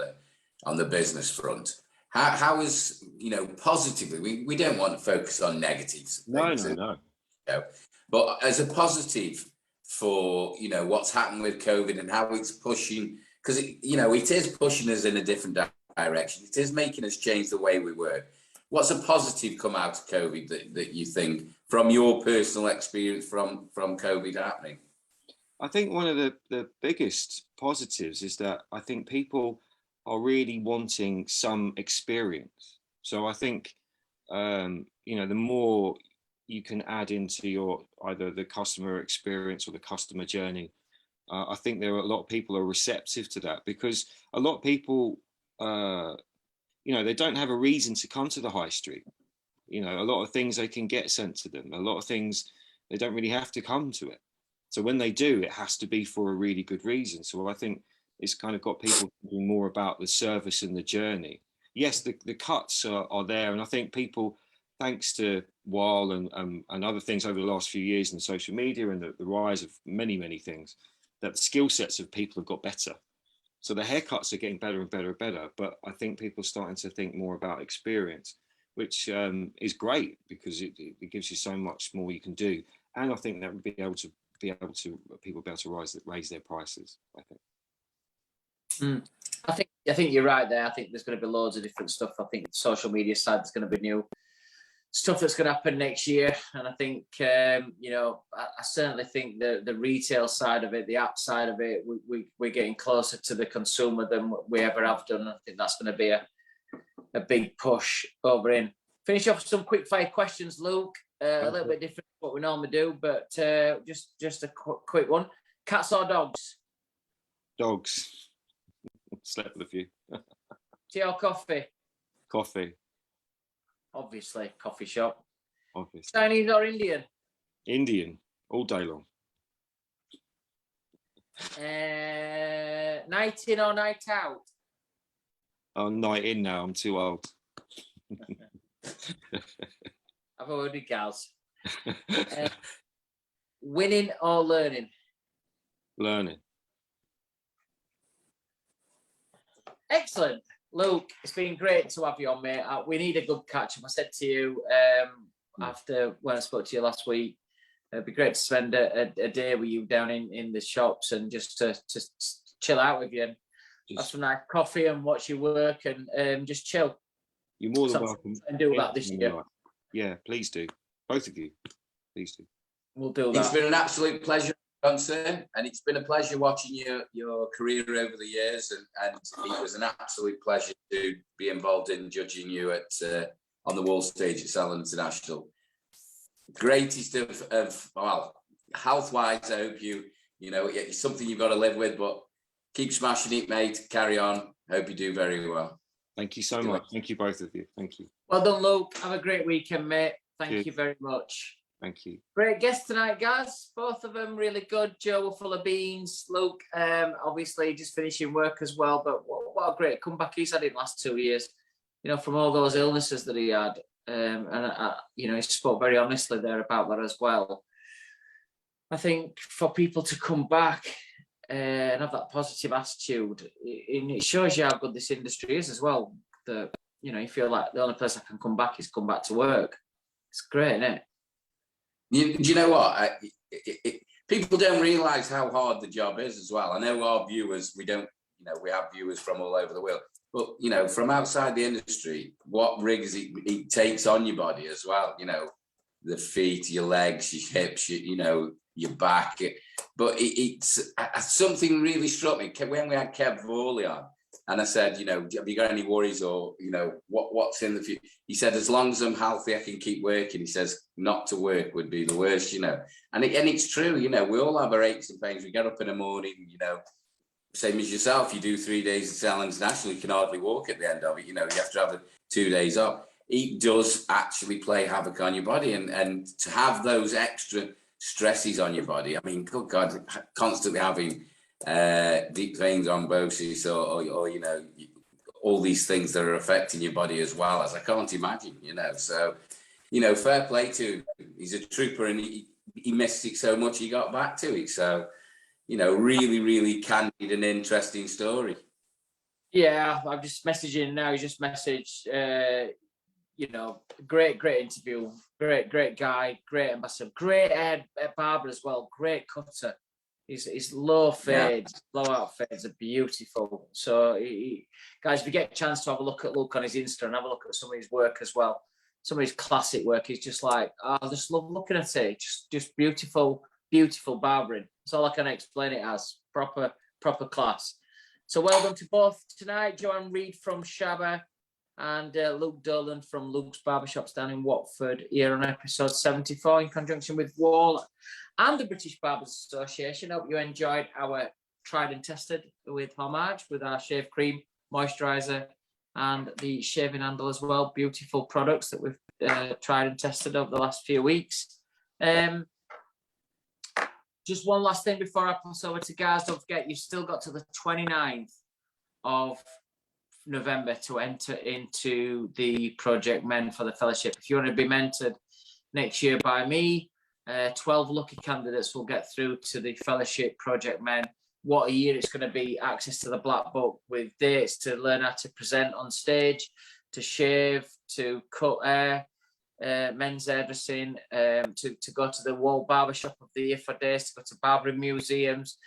the business front. How is, you know, positively, we don't want to focus on negatives. No. You know, but as a positive for, you know, what's happened with COVID and how it's pushing, because, you know, it is pushing us in a different direction. It is making us change the way we work. What's a positive come out of COVID that you think, from your personal experience from COVID happening? I think one of the biggest positives is that I think people are really wanting some experience. So I think, you know, the more you can add into your either the customer experience or the customer journey, I think there are a lot of people are receptive to that, because a lot of people, you know, they don't have a reason to come to the high street. You know, a lot of things they can get sent to them. A lot of things they don't really have to come to it. So when they do, it has to be for a really good reason. So I think it's kind of got people thinking more about the service and the journey. Yes, the cuts are there. And I think people, thanks to Wahl and other things over the last few years and social media and the rise of many things, that the skill sets of people have got better. So the haircuts are getting better and better and better. But I think people are starting to think more about experience, which is great, because it gives you so much more you can do. And I think that would be able to people be able to raise their prices, I think. I think you're right there. I think there's going to be loads of different stuff. I think the social media side, there's going to be new stuff that's going to happen next year. And I think, you know, I certainly think the retail side of it, the app side of it, we're getting closer to the consumer than we ever have done. I think that's going to be a big push over in. Finish off some quick fire questions, Luke. A little bit different to what we normally do, but just a quick one. Cats or dogs? Dogs. Slept with a few. Tea or coffee? Coffee. Obviously, coffee shop. Obviously. Chinese or Indian? Indian, all day long. Night in or night out? Oh, night in now. I'm too old. I've already gals. Winning or learning? Learning. Excellent. Luke, it's been great to have you on, mate. We need a good catch up. I said to you after when I spoke to you last week, it'd be great to spend a day with you down in the shops and just to chill out with you and have some nice coffee and watch your work and just chill. You're more than welcome. And do that this year. Yeah, please do. Both of you, please do. We'll do that. It's been an absolute pleasure, Johnson, and it's been a pleasure watching your career over the years, and it was an absolute pleasure to be involved in judging you at on the Wahl stage at Salon International. Greatest of well, health-wise, I hope you know it's something you've got to live with, but keep smashing it, mate. Carry on. Hope you do very well. Thank you so much. Thank you, both of you. Thank you. Well done, Luke. Have a great weekend, mate. Thank you very much. Thank you. Great guests tonight, guys. Both of them really good. Joe were full of beans. Luke, obviously just finishing work as well. But what a great comeback he's had in the last 2 years. You know, from all those illnesses that he had. You know, he spoke very honestly there about that as well. I think for people to come back and have that positive attitude, it shows you how good this industry is as well. That, you know, you feel like the only place I can come back is come back to work. It's great, isn't it? Do you know what? People don't realise how hard the job is as well. I know our viewers, we have viewers from all over the world. But, you know, from outside the industry, what rigs it takes on your body as well. You know, the feet, your legs, your hips, your back. But it's something really struck me when we had Kev Vorley on. And I said, you know, have you got any worries, or, you know, what's in the future? He said, as long as I'm healthy, I can keep working. He says, not to work would be the worst, you know. And it's true, you know, we all have our aches and pains. We get up in the morning, you know, same as yourself, you do 3 days of Sal International, you can hardly walk at the end of it. You know, you have to have the 2 days off. It does actually play havoc on your body, and to have those extra stresses on your body. I mean, good God, constantly having deep vein thrombosis or you know, all these things that are affecting your body as well, as I can't imagine, you know. So, you know, fair play to him. He's a trooper, and he missed it so much he got back to it. So, you know, really, really candid and interesting story. Yeah, I'm just messaging now. He just messaged, you know, great interview, great guy, great ambassador, great head barber as well, great cutter. His low fades, blowout fades are beautiful. So, guys, if you get a chance to have a look at Luke on his Insta and have a look at some of his work as well, some of his classic work, he's just like, I just love looking at it. Just beautiful barbering. That's all I can explain it as. Proper class. So well done to both tonight. Joanne Reid from SHABA and Luke Dolan from Luke's Barbershops down in Watford, here on episode 74 in conjunction with Wahl and the British Barbers Association. Hope you enjoyed our tried and tested with homage, with our shave cream, moisturiser and the shaving handle as well. Beautiful products that we've tried and tested over the last few weeks. Just one last thing before I pass over to guys. Don't forget, you've still got to the 29th of November to enter into the Project Men for the fellowship. If you want to be mentored next year by me, 12 lucky candidates will get through to the fellowship Project Men. What a year it's going to be. Access to the black book with dates to learn how to present on stage, to shave, to cut hair, men's hairdressing, to go to the Wahl Barbershop of the year for days, to go to barbering museums,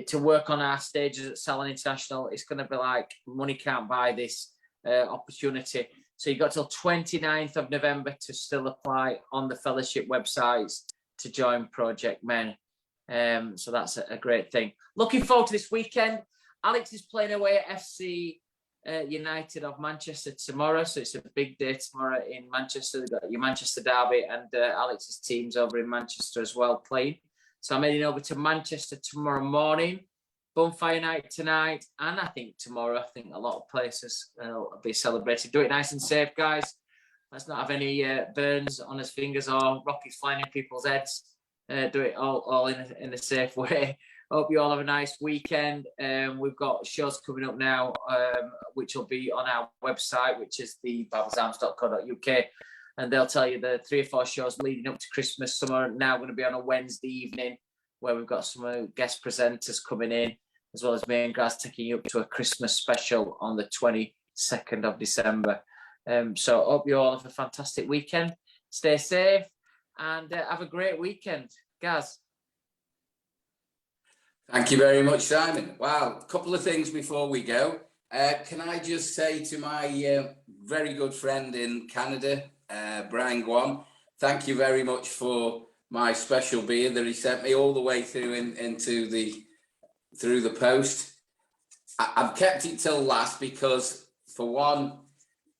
to work on our stages at Salon International. It's going to be like money can't buy this opportunity. So you've got till 29th of November to still apply on the fellowship websites to join Project Men. So that's a great thing. Looking forward to this weekend. Alex is playing away at FC United of Manchester tomorrow, so it's a big day tomorrow in Manchester. They've got your Manchester derby, and Alex's team's over in Manchester as well playing. So I'm heading over to Manchester tomorrow morning. Bonfire night tonight, and I think tomorrow. I think a lot of places will be celebrated. Do it nice and safe, guys. Let's not have any burns on his fingers or rockets flying in people's heads. Do it all in a safe way. Hope you all have a nice weekend. We've got shows coming up now, which will be on our website, which is the barbersarms.co.uk. And they'll tell you the 3 or 4 shows leading up to Christmas. Some are now going to be on a Wednesday evening, where we've got some guest presenters coming in, as well as me and Graz taking you up to a Christmas special on the 22nd of December. So hope you all have a fantastic weekend. Stay safe and have a great weekend. Gaz. Thank you very much, Simon. Wow, a couple of things before we go. Can I just say to my very good friend in Canada, Brian Guam, thank you very much for my special beer that he sent me all the way through through the post. I've kept it till last because, for one,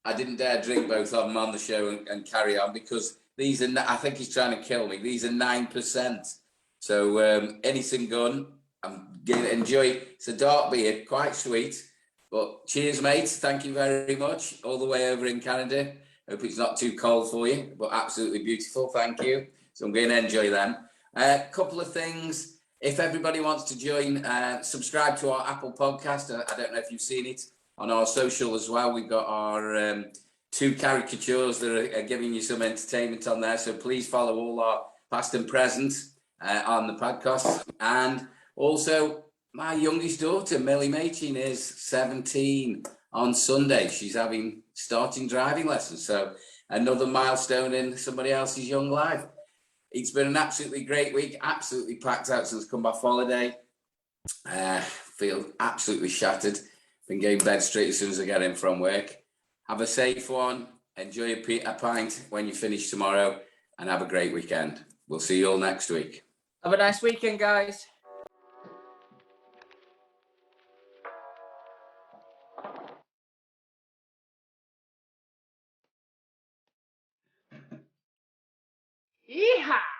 I didn't dare drink both of them on the show and carry on, because these are, I think he's trying to kill me. These are 9%. So anything gone. I'm going to enjoy it. It's a dark beer, quite sweet. But cheers, mate. Thank you very much. All the way over in Canada. Hope it's not too cold for you, but absolutely beautiful. Thank you. So I'm going to enjoy them. A couple of things. If everybody wants to join, subscribe to our Apple podcast. I don't know if you've seen it on our social as well. We've got our 2 caricatures that are giving you some entertainment on there. So please follow all our past and present on the podcast. And also, my youngest daughter, Millie Machin, is 17 on Sunday. She's starting driving lessons. So another milestone in somebody else's young life. It's been an absolutely great week, absolutely packed out since come back holiday. Feel absolutely shattered. Been getting bed straight as soon as I get in from work. Have a safe one. Enjoy a pint when you finish tomorrow, and have a great weekend. We'll see you all next week. Have a nice weekend, guys. Yeehaw!